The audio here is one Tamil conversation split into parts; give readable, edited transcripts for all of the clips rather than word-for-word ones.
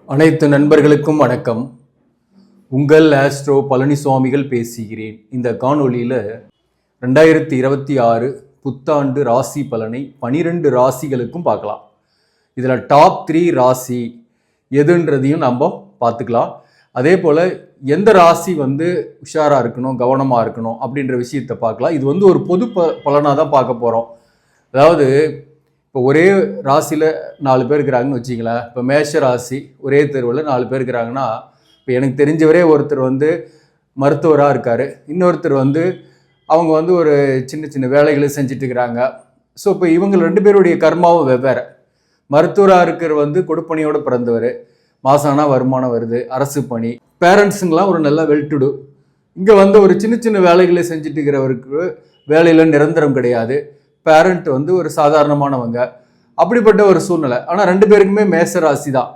அனைத்து நண்பர்களுக்கும் வணக்கம். உங்கள் ஆஸ்ட்ரோ பழனிசுவாமிகள் பேசுகிறேன். இந்த காணொளியில் 2026 புத்தாண்டு ராசி பலனை 12 ராசிகளுக்கும் பார்க்கலாம். இதில் டாப் 3 ராசி எதுன்றதையும் நம்ம பார்த்துக்கலாம். அதே போல் எந்த ராசி உஷாராக இருக்கணும், கவனமாக இருக்கணும் அப்படின்ற விஷயத்தை பார்க்கலாம். இது ஒரு பொது பலனாக தான் பார்க்க போகிறோம். அதாவது இப்போ ஒரே ராசியில் 4 பேர் இருக்கிறாங்கன்னு வச்சிங்களேன். இப்போ மேஷ ராசி ஒரே தெருவில் 4 பேர் இருக்கிறாங்கன்னா, இப்போ எனக்கு தெரிஞ்சவரே ஒருத்தர் மருத்துவராக இருக்கார், இன்னொருத்தர் அவங்க ஒரு சின்ன சின்ன வேலைகளை செஞ்சுட்டு இருக்கிறாங்க. ஸோ இப்போ இவங்க 2 பேருடைய கர்மாவும் வெவ்வேறு. மருத்துவராக இருக்கிற கொடுப்பணியோடு பிறந்தவர், மாதம் ஆனால் வருமானம் வருது, அரசு பணி, பேரண்ட்ஸுங்கெலாம் ஒரு நல்ல வெல்டுடு. இங்கே ஒரு சின்ன சின்ன வேலைகளை செஞ்சுட்டு இருக்கிறவருக்கு வேலையில் நிரந்தரம் கிடையாது. பேரண்ட் ஒரு சாதாரணமானவங்க, அப்படிப்பட்ட ஒரு சூழ்நிலை. ஆனால் 2 பேருக்குமே மேச ராசி தான்.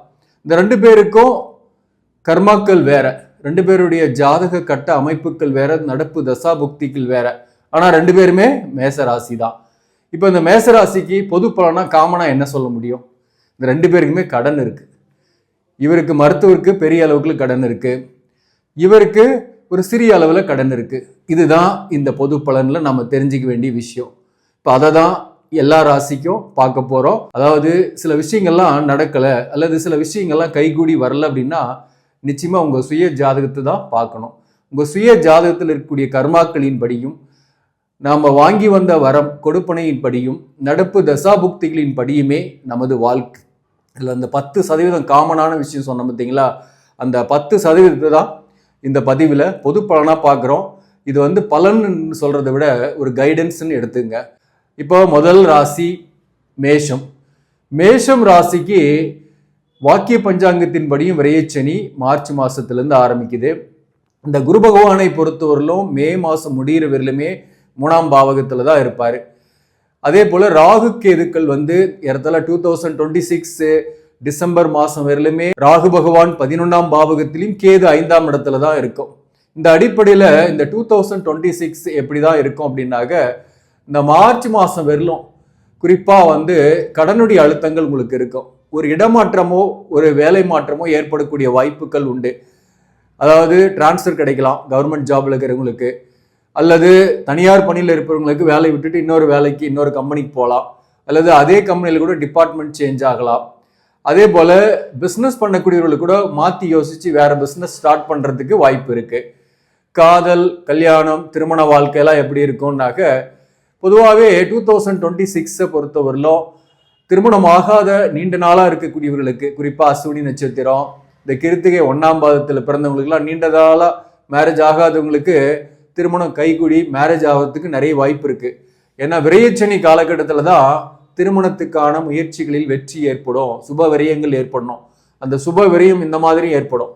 இந்த 2 பேருக்கும் கர்மாக்கள் வேற, 2 பேருடைய ஜாதக கட்ட அமைப்புகள் வேற, நடப்பு தசாபுக்திகள் வேற. ஆனால் 2 பேருமே மேச ராசி தான். இப்போ இந்த மேச ராசிக்கு பொது பலனா காமனா என்ன சொல்ல முடியும்? இந்த 2 பேருக்குமே கடன் இருக்கு. இவருக்கு மருத்துவருக்கு பெரிய அளவுக்கு கடன் இருக்கு, இவருக்கு ஒரு சிறிய அளவில் கடன் இருக்கு. இதுதான் இந்த பொது பலன்ல நம்ம தெரிஞ்சுக்க வேண்டிய விஷயம். இப்போ அதை தான் எல்லா ராசிக்கும் பார்க்க போகிறோம். அதாவது சில விஷயங்கள்லாம் நடக்கலை அல்லது சில விஷயங்கள்லாம் கைகூடி வரல அப்படின்னா நிச்சயமாக உங்கள் சுய ஜாதகத்தை தான் பார்க்கணும். உங்கள் சுய ஜாதகத்தில் இருக்கக்கூடிய கர்மாக்களின் படியும், நாம் வாங்கி வந்த வரம் கொடுப்பனையின் படியும், நடப்பு தசாபுக்திகளின் படியுமே நமது வாழ்க்கை. இதில் அந்த 10% காமனான விஷயம் சொன்ன பார்த்தீங்களா, அந்த 10% தான் இந்த பதிவில் பொது பலனாக பார்க்குறோம். இது பலன் சொல்கிறத விட ஒரு கைடன்ஸ்ன்னு எடுத்துங்க. இப்போ முதல் ராசி மேஷம். மேஷம் ராசிக்கு வாக்கிய பஞ்சாங்கத்தின்படியும் விரையச்சனி மார்ச் மாதத்துலேருந்து ஆரம்பிக்குது. இந்த குரு பகவானை பொறுத்தவரையிலும் மே மாதம் முடிகிற வரையிலுமே 3ஆம் பாவகத்தில் தான் இருப்பார். அதே போல் ராகு கேதுக்கள் இடத்துல 2026 டிசம்பர் மாதம் வரையிலுமே ராகு பகவான் 11ஆம் பாவகத்திலையும் கேது 5ஆம் இடத்துல தான் இருக்கும். இந்த அடிப்படையில் இந்த 2026 எப்படி தான் இருக்கும் அப்படின்னாக்க, இந்த மார்ச் மாதம் வரலும் குறிப்பாக கடனுடைய அழுத்தங்கள் உங்களுக்கு இருக்கும். ஒரு இடமாற்றமோ ஒரு வேலை மாற்றமோ ஏற்படக்கூடிய வாய்ப்புகள் உண்டு. அதாவது டிரான்ஸ்ஃபர் கிடைக்கலாம் கவர்மெண்ட் ஜாப்ல இருக்கிறவங்களுக்கு, அல்லது தனியார் பணியில் இருப்பவங்களுக்கு வேலையை விட்டுட்டு இன்னொரு வேலைக்கு இன்னொரு கம்பெனிக்கு போகலாம், அல்லது அதே கம்பெனியில் கூட டிபார்ட்மெண்ட் சேஞ்ச் ஆகலாம். அதே போல் பிஸ்னஸ் பண்ணக்கூடியவர்களுக்கு கூட மாற்றி யோசித்து வேற பிஸ்னஸ் ஸ்டார்ட் பண்ணுறதுக்கு வாய்ப்பு இருக்குது. காதல், கல்யாணம், திருமண வாழ்க்கையெல்லாம் எப்படி இருக்கும்னாக்க, பொதுவாகவே 2026 பொறுத்தவரையிலும் திருமணம் ஆகாத நீண்ட நாளாக இருக்கக்கூடியவர்களுக்கு, குறிப்பாக அஸ்வினி நட்சத்திரம், இந்த கிருத்திகை 1ஆம் பாதத்தில் பிறந்தவங்களுக்குலாம் நீண்ட நாளாக மேரேஜ் ஆகாதவங்களுக்கு திருமணம் கைகூடி மேரேஜ் ஆகிறதுக்கு நிறைய வாய்ப்பு இருக்குது. ஏன்னா விரையச்சனி காலகட்டத்தில் தான் திருமணத்துக்கான முயற்சிகளில் வெற்றி ஏற்படும், சுப விரயங்கள் ஏற்படணும். அந்த சுப விரயம் இந்த மாதிரி ஏற்படும்.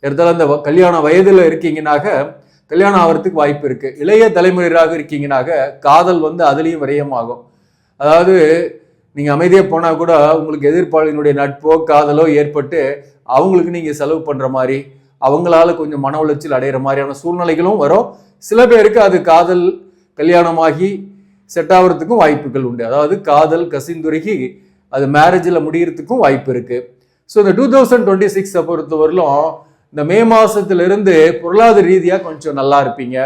இடத்துல அந்த கல்யாண வயதில் இருக்கீங்கன்னாக்க கல்யாணம் ஆகிறதுக்கு வாய்ப்பு இருக்கு. இளைய தலைமுறையாக இருக்கீங்கன்னாக்க காதல் அதுலேயும் விரயமாகும். அதாவது நீங்க அமைதியாக போனால் கூட உங்களுக்கு எதிர்ப்பாளினுடைய நட்போ காதலோ ஏற்பட்டு அவங்களுக்கு நீங்க செலவு பண்ற மாதிரி, அவங்களால கொஞ்சம் மன உளைச்சல் அடைகிற மாதிரியான சூழ்நிலைகளும் வரும். சில பேருக்கு அது காதல் கல்யாணமாகி செட் ஆகிறதுக்கும் வாய்ப்புகள் உண்டு. அதாவது காதல் கசிந்துருகி அது மேரேஜில் முடிகிறதுக்கும் வாய்ப்பு இருக்கு. ஸோ இந்த 2026 பொறுத்தவரையிலும் இந்த மே மாசத்திலிருந்து பொருளாதார ரீதியாக கொஞ்சம் நல்லா இருப்பீங்க.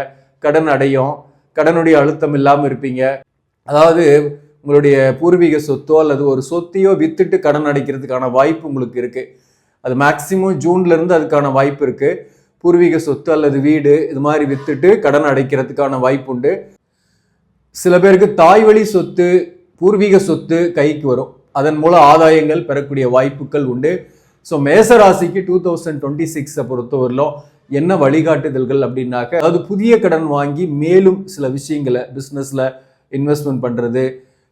கடன் அடையும், கடனுடைய அழுத்தம் இல்லாமல் இருப்பீங்க. அதாவது உங்களுடைய பூர்வீக சொத்தோ அல்லது ஒரு சொத்தையோ வித்துட்டு கடன் அடைக்கிறதுக்கான வாய்ப்பு உங்களுக்கு இருக்கு. அது மேக்சிமம் ஜூன்ல இருந்து அதுக்கான வாய்ப்பு இருக்கு. பூர்வீக சொத்து அல்லது வீடு இது மாதிரி வித்துட்டு கடன் அடைக்கிறதுக்கான வாய்ப்பு உண்டு. சில பேருக்கு தாய் வழி சொத்து, பூர்வீக சொத்து கைக்கு வரும், அதன் மூலம் ஆதாயங்கள் பெறக்கூடிய வாய்ப்புகள் உண்டு. ஸோ மேசராசிக்கு 2026 பொறுத்தவரையிலும் என்ன வழிகாட்டுதல்கள் அப்படின்னாக்க, அதாவது புதிய கடன் வாங்கி மேலும் சில விஷயங்களை பிஸ்னஸில் இன்வெஸ்ட்மெண்ட் பண்ணுறது,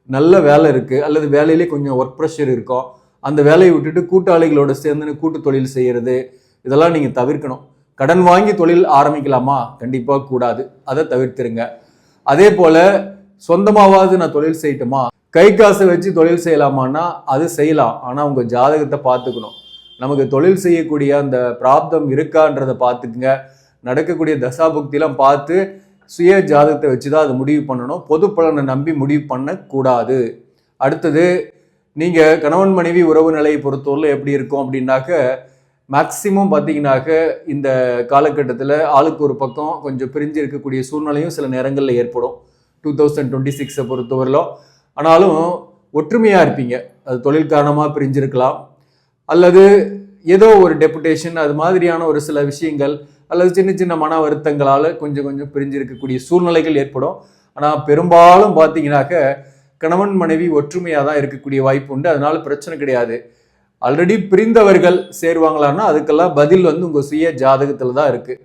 நல்ல வேலை இருக்குது அல்லது வேலையிலே கொஞ்சம் ஒர்க் ப்ரெஷர் இருக்கும், அந்த வேலையை விட்டுட்டு கூட்டாளிகளோட சேர்ந்து கூட்டு தொழில் செய்கிறது, இதெல்லாம் நீங்கள் தவிர்க்கணும். கடன் வாங்கி தொழில் ஆரம்பிக்கலாமா? கண்டிப்பாக கூடாது, அதை தவிர்த்துருங்க. அதே போல் சொந்தமாவது நான் தொழில் செய்யட்டுமா, கை காசை வச்சு தொழில் செய்யலாமான்னா அது செய்யலாம். ஆனால் உங்கள் ஜாதகத்தை பார்த்துக்கணும். நமக்கு தொழில் செய்யக்கூடிய அந்த பிராப்தம் இருக்கான்றதை பார்த்துக்குங்க. நடக்கக்கூடிய தசாபுக்தியெல்லாம் பார்த்து சுய ஜாதகத்தை வச்சு தான் அதை முடிவு பண்ணணும். பொது பலனை நம்பி முடிவு பண்ணக்கூடாது. அடுத்தது, நீங்கள் கணவன் மனைவி உறவு நிலையை பொறுத்தவரை எப்படி இருக்கும் அப்படின்னாக்க, மேக்சிமம் பார்த்தீங்கன்னாக்க இந்த காலகட்டத்தில் ஆளுக்கு ஒரு பக்கம் கொஞ்சம் பிரிஞ்சு இருக்கக்கூடிய சூழ்நிலையும் சில நேரங்களில் ஏற்படும் 2026 பொறுத்தவரையிலும். ஆனாலும் ஒற்றுமையாக இருப்பீங்க. அது தொழில் காரணமாக பிரிஞ்சிருக்கலாம், அல்லது ஏதோ ஒரு டெபுடேஷன் அது மாதிரியான ஒரு சில விஷயங்கள், அல்லது சின்ன சின்ன மன வருத்தங்களால் கொஞ்சம் கொஞ்சம் பிரிஞ்சிருக்கக்கூடிய சூழ்நிலைகள் ஏற்படும். ஆனால் பெரும்பாலும் பார்த்தீங்கன்னாக்க கணவன் மனைவி ஒற்றுமையாக தான் இருக்கக்கூடிய வாய்ப்பு உண்டு. அதனால பிரச்சனை கிடையாது. ஆல்ரெடி பிரிந்தவர்கள் சேருவாங்களான்னா அதுக்கெல்லாம் பதில் உங்கள் சுய ஜாதகத்தில் தான் இருக்குது.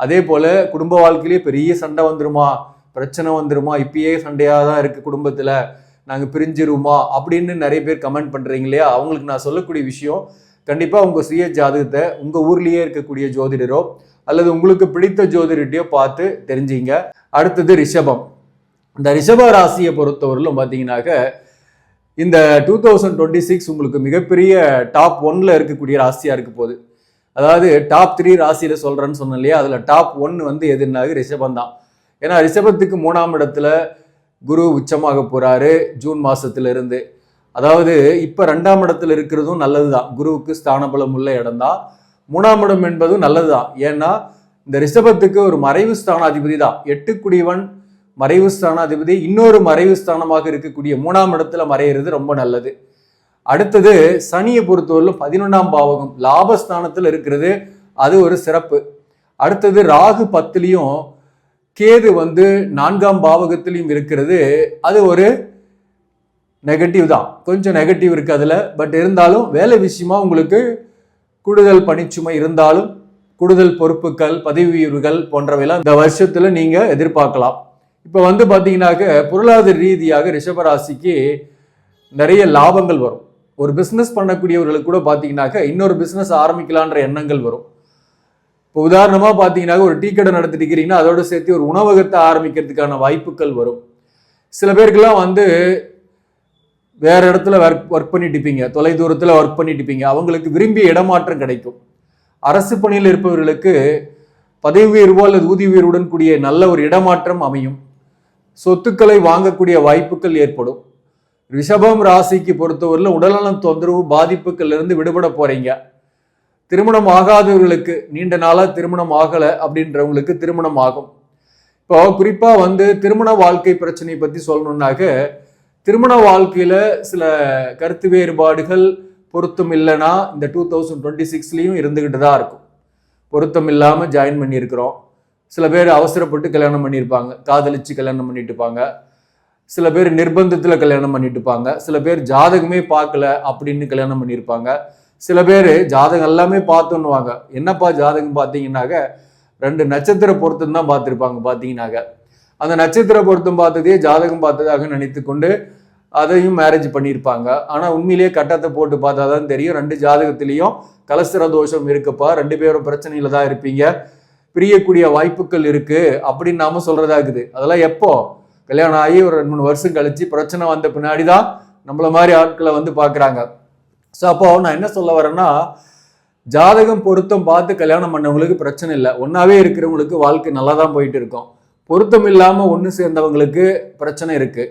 அதே போல் குடும்ப வாழ்க்கையிலேயே பெரிய சண்டை வந்துருமா, பிரச்சனை வந்துருமா, இப்பயே சண்டையாக தான் இருக்குது குடும்பத்தில், நாங்கள் பிரிஞ்சிருவோமா அப்படின்னு நிறைய பேர் கமெண்ட் பண்ணுறீங்க இல்லையா? அவங்களுக்கு நான் சொல்லக்கூடிய விஷயம், கண்டிப்பாக உங்கள் சுய ஜாதகத்தை உங்கள் ஊர்லேயே இருக்கக்கூடிய ஜோதிடரோ அல்லது உங்களுக்கு பிடித்த ஜோதிடரையோ பார்த்து தெரிஞ்சிங்க. அடுத்தது ரிஷபம். இந்த ரிஷப ராசியை பொறுத்தவரையிலும் பார்த்தீங்கன்னாக்க இந்த 2026 உங்களுக்கு மிகப்பெரிய டாப் 1ல் இருக்கக்கூடிய ராசியாக இருக்க போகுது. அதாவது டாப் 3 ராசியில் சொல்கிறேன்னு சொன்னேன் இல்லையா? அதில் டாப் 1 எதுனாக ரிஷபம் தான். ஏன்னா ரிஷபத்துக்கு 3ஆம் இடத்துல குரு உச்சமாக போகிறாரு ஜூன் மாதத்திலிருந்து. அதாவது இப்போ 2ஆம் இடத்துல இருக்கிறதும் நல்லது தான், குருவுக்கு ஸ்தானபலம் உள்ள இடம் தான். 3ஆம் இடம் என்பதும் நல்லது தான். ஏன்னா இந்த ரிஷபத்துக்கு ஒரு மறைவு ஸ்தானாதிபதி தான், 8 குடிவன் மறைவு ஸ்தானாதிபதி இன்னொரு மறைவு ஸ்தானமாக இருக்கக்கூடிய 3ஆம் இடத்துல மறையிறது ரொம்ப நல்லது. அடுத்தது சனியை பொறுத்தவரையிலும் 11ஆம் பாவகம் லாபஸ்தானத்தில் இருக்கிறது, அது ஒரு சிறப்பு. அடுத்தது ராகு 10லையும் கேது 4ஆம் பாவகத்திலையும் இருக்கிறது, அது ஒரு நெகட்டிவ் தான், கொஞ்சம் நெகட்டிவ் இருக்கு அதில். பட் இருந்தாலும் வேலை விஷயமா உங்களுக்கு கூடுதல் பணிச்சுமை இருந்தாலும் கூடுதல் பொறுப்புகள் பதவி உயர்வுகள் போன்றவையெல்லாம் இந்த வருஷத்துல நீங்க எதிர்பார்க்கலாம். இப்போ பார்த்தீங்கன்னாக்க பொருளாதார ரீதியாக ரிஷபராசிக்கு நிறைய லாபங்கள் வரும். ஒரு பிஸ்னஸ் பண்ணக்கூடியவர்களுக்கு கூட பார்த்தீங்கன்னாக்க இன்னொரு பிஸ்னஸ் ஆரம்பிக்கலான்ற எண்ணங்கள் வரும். இப்போ உதாரணமாக பார்த்தீங்கன்னாக்க ஒரு டீ கடை நடத்திட்டு இருக்கிறீங்கன்னா அதோட சேர்த்து ஒரு உணவகத்தை ஆரம்பிக்கிறதுக்கான வாய்ப்புகள் வரும். சில பேருக்கெல்லாம் வேற இடத்துல ஒர்க் பண்ணிட்டு இருப்பீங்க, தொலை தூரத்தில் ஒர்க் பண்ணிட்டு இருப்பீங்க, அவங்களுக்கு விரும்பிய இடமாற்றம் கிடைக்கும். அரசு பணியில் இருப்பவர்களுக்கு பதவி உயர்வோ அல்லது ஊதிய உயர்வுடன் கூடிய நல்ல ஒரு இடமாற்றம் அமையும். சொத்துக்களை வாங்கக்கூடிய வாய்ப்புகள் ஏற்படும். ரிஷபம் ராசிக்கு பொறுத்தவரையில் உடல்நலம் தொந்தரவு பாதிப்புகள் இருந்து விடுபட போறீங்க. திருமணம் ஆகாதவர்களுக்கு, நீண்ட நாளா திருமணம் ஆகலை அப்படின்றவங்களுக்கு திருமணம் ஆகும். இப்போ குறிப்பா திருமண வாழ்க்கை பிரச்சனை பத்தி சொல்லணும்னாக்க, திருமண வாழ்க்கையில சில கருத்து வேறுபாடுகள் பொருத்தம் இல்லைன்னா இந்த 2026லையும் இருந்துகிட்டு தான் இருக்கும். பொருத்தம் இல்லாமல் ஜாயின் பண்ணியிருக்கிறோம். சில பேர் அவசரப்பட்டு கல்யாணம் பண்ணியிருப்பாங்க, காதலிச்சு கல்யாணம் பண்ணிட்டு இருப்பாங்க. சில பேர் நிர்பந்தத்தில் கல்யாணம் பண்ணிட்டு இருப்பாங்க. சில பேர் ஜாதகமே பார்க்கல அப்படின்னு கல்யாணம் பண்ணியிருப்பாங்க. சில பேர் ஜாதகம் எல்லாமே பார்த்துன்னுவாங்க. என்னப்பா ஜாதகம் பார்த்தீங்கன்னாக்க 2 நட்சத்திர பொருத்தம் தான் பார்த்துருப்பாங்க. பார்த்தீங்கன்னாக்க அந்த நட்சத்திர பொருத்தம் பார்த்ததே ஜாதகம் பார்த்ததாக நினைத்து கொண்டு அதையும் மேரேஜ் பண்ணியிருப்பாங்க. ஆனால் உண்மையிலேயே கட்டத்தை போட்டு பார்த்தா தான் தெரியும் 2 ஜாதகத்திலையும் கலஸ்திர தோஷம் இருக்குப்பா, 2 பேரும் பிரச்சனையில தான் இருப்பீங்க, பிரியக்கூடிய வாய்ப்புகள் இருக்கு அப்படின்னு நாம சொல்றதா இருக்குது. அதெல்லாம் எப்போ கல்யாணம் ஆகி ஒரு 2-3 வருஷம் கழிச்சு பிரச்சனை வந்த பின்னாடி தான் நம்மள மாதிரி ஆட்களை பார்க்குறாங்க. ஸோ அப்போ நான் என்ன சொல்ல வரேன்னா, ஜாதகம் பொருத்தம் பார்த்து கல்யாணம் பண்ணவங்களுக்கு பிரச்சனை இல்லை, ஒன்றாவே இருக்கிறவங்களுக்கு வாழ்க்கை நல்லா தான் போயிட்டு இருக்கும். பொருத்தம் இல்லாமல் ஒன்று சேர்ந்தவங்களுக்கு பிரச்சனை இருக்கு.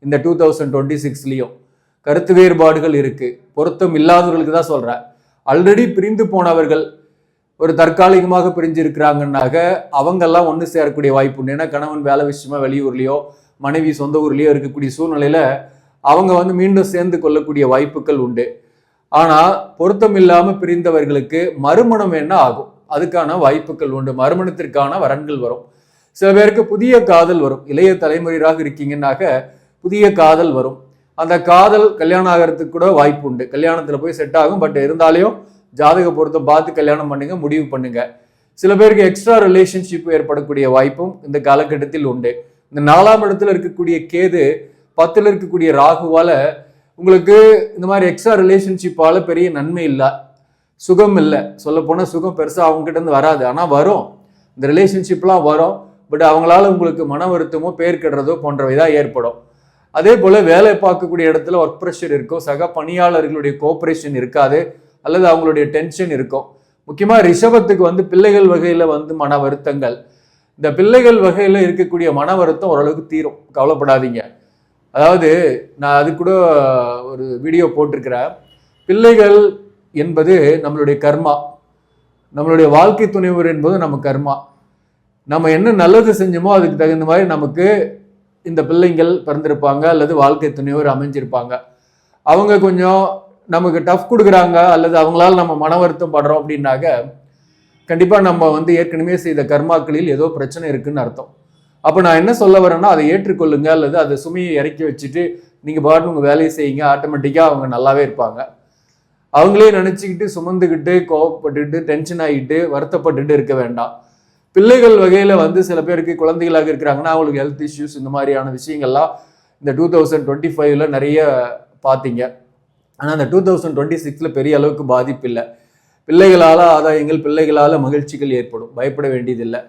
இந்த 2026லையும் கருத்து வேறுபாடுகள் இருக்கு. பொருத்தம் இல்லாதவர்களுக்கு தான் சொல்றேன். ஆல்ரெடி பிரிந்து போனவர்கள் ஒரு தற்காலிகமாக பிரிஞ்சு இருக்கிறாங்கன்னாக்க அவங்கெல்லாம் ஒன்று சேரக்கூடிய வாய்ப்பு உண்டு. ஏன்னா கணவன் வேலை விஷயமா வெளியூர்லேயோ மனைவி சொந்த ஊர்லேயோ இருக்கக்கூடிய சூழ்நிலையில அவங்க மீண்டும் சேர்ந்து கொள்ளக்கூடிய வாய்ப்புகள் உண்டு. ஆனால் பொருத்தம் இல்லாமல் பிரிந்தவர்களுக்கு மறுமணம் என்ன ஆகும், அதுக்கான வாய்ப்புகள் உண்டு. மறுமணத்திற்கான வரன்கள் வரும். சில பேருக்கு புதிய காதல் வரும். இளைய தலைமுறையாக இருக்கீங்கன்னாக்க புதிய காதல் வரும். அந்த காதல் கல்யாணம் ஆகிறதுக்கு கூட வாய்ப்பு உண்டு. கல்யாணத்தில் போய் செட் ஆகும். பட் இருந்தாலையும் ஜாதக பொருத்தம் பார்த்து கல்யாணம் பண்ணுங்க, முடிவு பண்ணுங்க. சில பேருக்கு எக்ஸ்ட்ரா ரிலேஷன்ஷிப் ஏற்படக்கூடிய வாய்ப்பும் இந்த காலகட்டத்தில் உண்டு. இந்த 4ஆம் இடத்துல இருக்கக்கூடிய கேது 10ல் இருக்கக்கூடிய ராகுவால உங்களுக்கு இந்த மாதிரி எக்ஸ்ட்ரா ரிலேஷன்ஷிப்பால பெரிய நன்மை இல்லை, சுகம் இல்லை. சொல்ல போனால் சுகம் பெருசாக அவங்க கிட்ட இருந்து வராது. ஆனால் வரும், இந்த ரிலேஷன்ஷிப்லாம் வரும். பட் அவங்களால உங்களுக்கு மன வருத்தமோ பேர் கெடுறதோ போன்றவை தான் ஏற்படும். அதே போல வேலை பார்க்கக்கூடிய இடத்துல ஒர்க் ப்ரெஷர் இருக்கும், சக பணியாளர்களுடைய கோஆபரேஷன் இருக்காது, அல்லது அவங்களுடைய டென்ஷன் இருக்கும். முக்கியமாக ரிஷபத்துக்கு பிள்ளைகள் வகையில் மன வருத்தங்கள். இந்த பிள்ளைகள் வகையில் இருக்கக்கூடிய மன வருத்தம் ஓரளவுக்கு தீரும், கவலைப்படாதீங்க. அதாவது நான் அது கூட ஒரு வீடியோ போட்டிருக்கிறேன். பிள்ளைகள் என்பது நம்மளுடைய கர்மா. நம்மளுடைய வாழ்க்கை துணைவர் என்பது நம்ம கர்மா. நம்ம என்ன நல்லது செஞ்சோமோ அதுக்கு தகுந்த மாதிரி நமக்கு இந்த பிள்ளைங்கள் பிறந்திருப்பாங்க அல்லது வாழ்க்கை துணைவர் அமைஞ்சிருப்பாங்க. அவங்க கொஞ்சம் நமக்கு டஃப் கொடுக்குறாங்க அல்லது அவங்களால நம்ம மன வருத்தம் படுறோம் அப்படின்னாக்க கண்டிப்பாக நம்ம ஏற்கனவே செய்த கர்மாக்களில் ஏதோ பிரச்சனை இருக்குன்னு அர்த்தம். அப்போ நான் என்ன சொல்ல வரேன்னா அதை ஏற்றுக்கொள்ளுங்க அல்லது அதை சுமையை இறக்கி வச்சுட்டு நீங்கள் பாட்டு உங்கள் வேலையை செய்யுங்க, ஆட்டோமேட்டிக்காக அவங்க நல்லாவே இருப்பாங்க. அவங்களே நினச்சிக்கிட்டு சுமந்துக்கிட்டு கோவப்பட்டுக்கிட்டு டென்ஷன் ஆகிட்டு வருத்தப்பட்டுட்டு இருக்க வேண்டாம். பிள்ளைகள் வகையில் சில பேருக்கு குழந்தைகளாக இருக்கிறாங்கன்னா அவங்களுக்கு ஹெல்த் இஷ்யூஸ் இந்த மாதிரியான விஷயங்கள்லாம் இந்த 2025 நிறைய பார்த்தீங்க. ஆனால் அந்த 2026 பெரிய அளவுக்கு பாதிப்பு இல்லை. பிள்ளைகளால் ஆதாயங்கள், பிள்ளைகளால் மகிழ்ச்சிகள் ஏற்படும், பயப்பட வேண்டியதில்லை.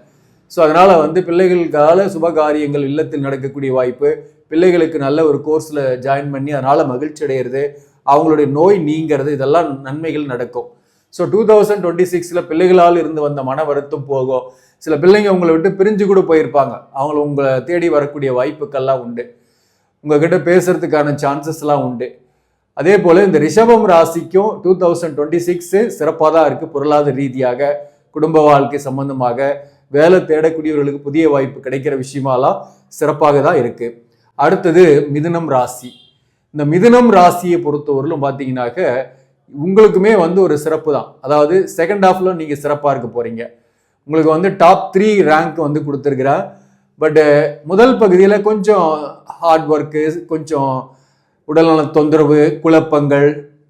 ஸோ அதனால் பிள்ளைகளுக்கால சுபகாரியங்கள் இல்லத்தில் நடக்கக்கூடிய வாய்ப்பு, பிள்ளைகளுக்கு நல்ல ஒரு கோர்ஸில் ஜாயின் பண்ணி அதனால் மகிழ்ச்சி அடைகிறது, அவங்களுடைய நோய் நீங்கிறது, இதெல்லாம் நன்மைகள் நடக்கும். ஸோ 2026 பிள்ளைகளால் இருந்து வந்த மன வருத்தம் போகும். சில பிள்ளைங்க உங்களை விட்டு பிரிஞ்சு கூட போயிருப்பாங்க, அவங்கள உங்களை தேடி வரக்கூடிய வாய்ப்புக்கள்லாம் உண்டு, உங்ககிட்ட பேசுறதுக்கான சான்சஸ்லாம் உண்டு. அதே போல் இந்த ரிஷபம் ராசிக்கும் 2026 சிறப்பாக தான் இருக்குது. பொருளாதார ரீதியாக, குடும்ப வாழ்க்கை சம்பந்தமாக, வேலை தேடக்கூடியவர்களுக்கு புதிய வாய்ப்பு கிடைக்கிற விஷயமாலாம் சிறப்பாக தான் இருக்கு. அடுத்தது மிதுனம் ராசி. இந்த மிதுனம் ராசியை பொறுத்தவரையிலும் பார்த்தீங்கன்னாக்க உங்களுக்குமே ஒரு சிறப்பு தான். அதாவது செகண்ட் ஹாஃப்ல நீங்கள் சிறப்பாக இருக்க போறீங்க. உங்களுக்கு டாப் 3 ரேங்க் கொடுத்துருக்குறேன். பட் முதல் பகுதியில் கொஞ்சம் ஹார்ட் ஒர்க்கு, கொஞ்சம் உடல்நல தொந்தரவு, குழப்பங்கள்,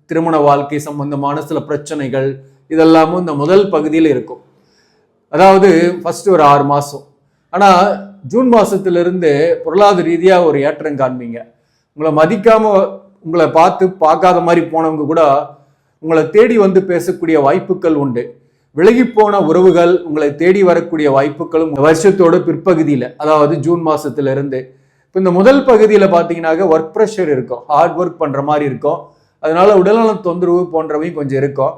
திருமண வாழ்க்கை சம்பந்தமான சில பிரச்சனைகள் இதெல்லாமும் இந்த முதல் பகுதியில் இருக்கும். அதாவது ஃபர்ஸ்ட் ஒரு 6 மாதம். ஆனால் ஜூன் மாதத்திலிருந்து பொருளாதார ரீதியாக ஒரு ஏற்றம் காண்பீங்க. உங்களை மதிக்காமல், உங்களை பார்க்காத மாதிரி போனவங்க கூட உங்களை தேடி பேசக்கூடிய வாய்ப்புகள் உண்டு. விலகி போன உறவுகள் உங்களை தேடி வரக்கூடிய வாய்ப்புகளும் வருஷத்தோட பிற்பகுதியில், அதாவது ஜூன் மாதத்திலிருந்து. இப்போ இந்த முதல் பகுதியில் பார்த்தீங்கன்னாக்க ஒர்க் ப்ரெஷர் இருக்கும், ஹார்ட் ஒர்க் பண்ணுற மாதிரி இருக்கும். அதனால உடல்நல தொந்தரவு போன்றவையும் கொஞ்சம் இருக்கும்.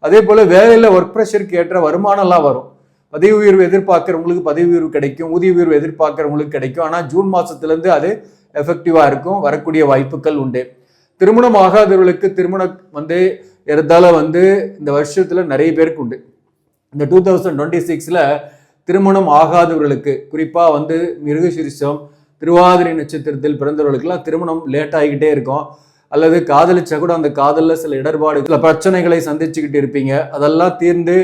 அதே போல் வேலையில் ஒர்க் ப்ரெஷருக்கு ஏற்ற வருமானம்லாம் வரும். பதவி உயர்வு எதிர்பார்க்குறவங்களுக்கு பதவி உயர்வு கிடைக்கும், ஊதிய உயர்வு எதிர்பார்க்குறவங்களுக்கு கிடைக்கும். ஆனால் ஜூன் மாதத்துலேருந்து அது எஃபெக்டிவாக இருக்கும், வரக்கூடிய வாய்ப்புகள் உண்டு. திருமணம் ஆகாதவர்களுக்கு திருமணம் இருந்தால இந்த வருஷத்தில் நிறைய பேருக்கு உண்டு. இந்த 2026 திருமணம் ஆகாதவர்களுக்கு, குறிப்பாக மிருகசீரிஷம், திருவாதிரை நட்சத்திரத்தில் பிறந்தவர்களுக்கெல்லாம் திருமணம் லேட் ஆகிக்கிட்டே இருக்கும். அல்லது காதலிச்சா கூட அந்த காதலில் சில இடர்பாடு, சில பிரச்சனைகளை சந்திச்சுக்கிட்டு இருப்பீங்க. அதெல்லாம் தீர்ந்து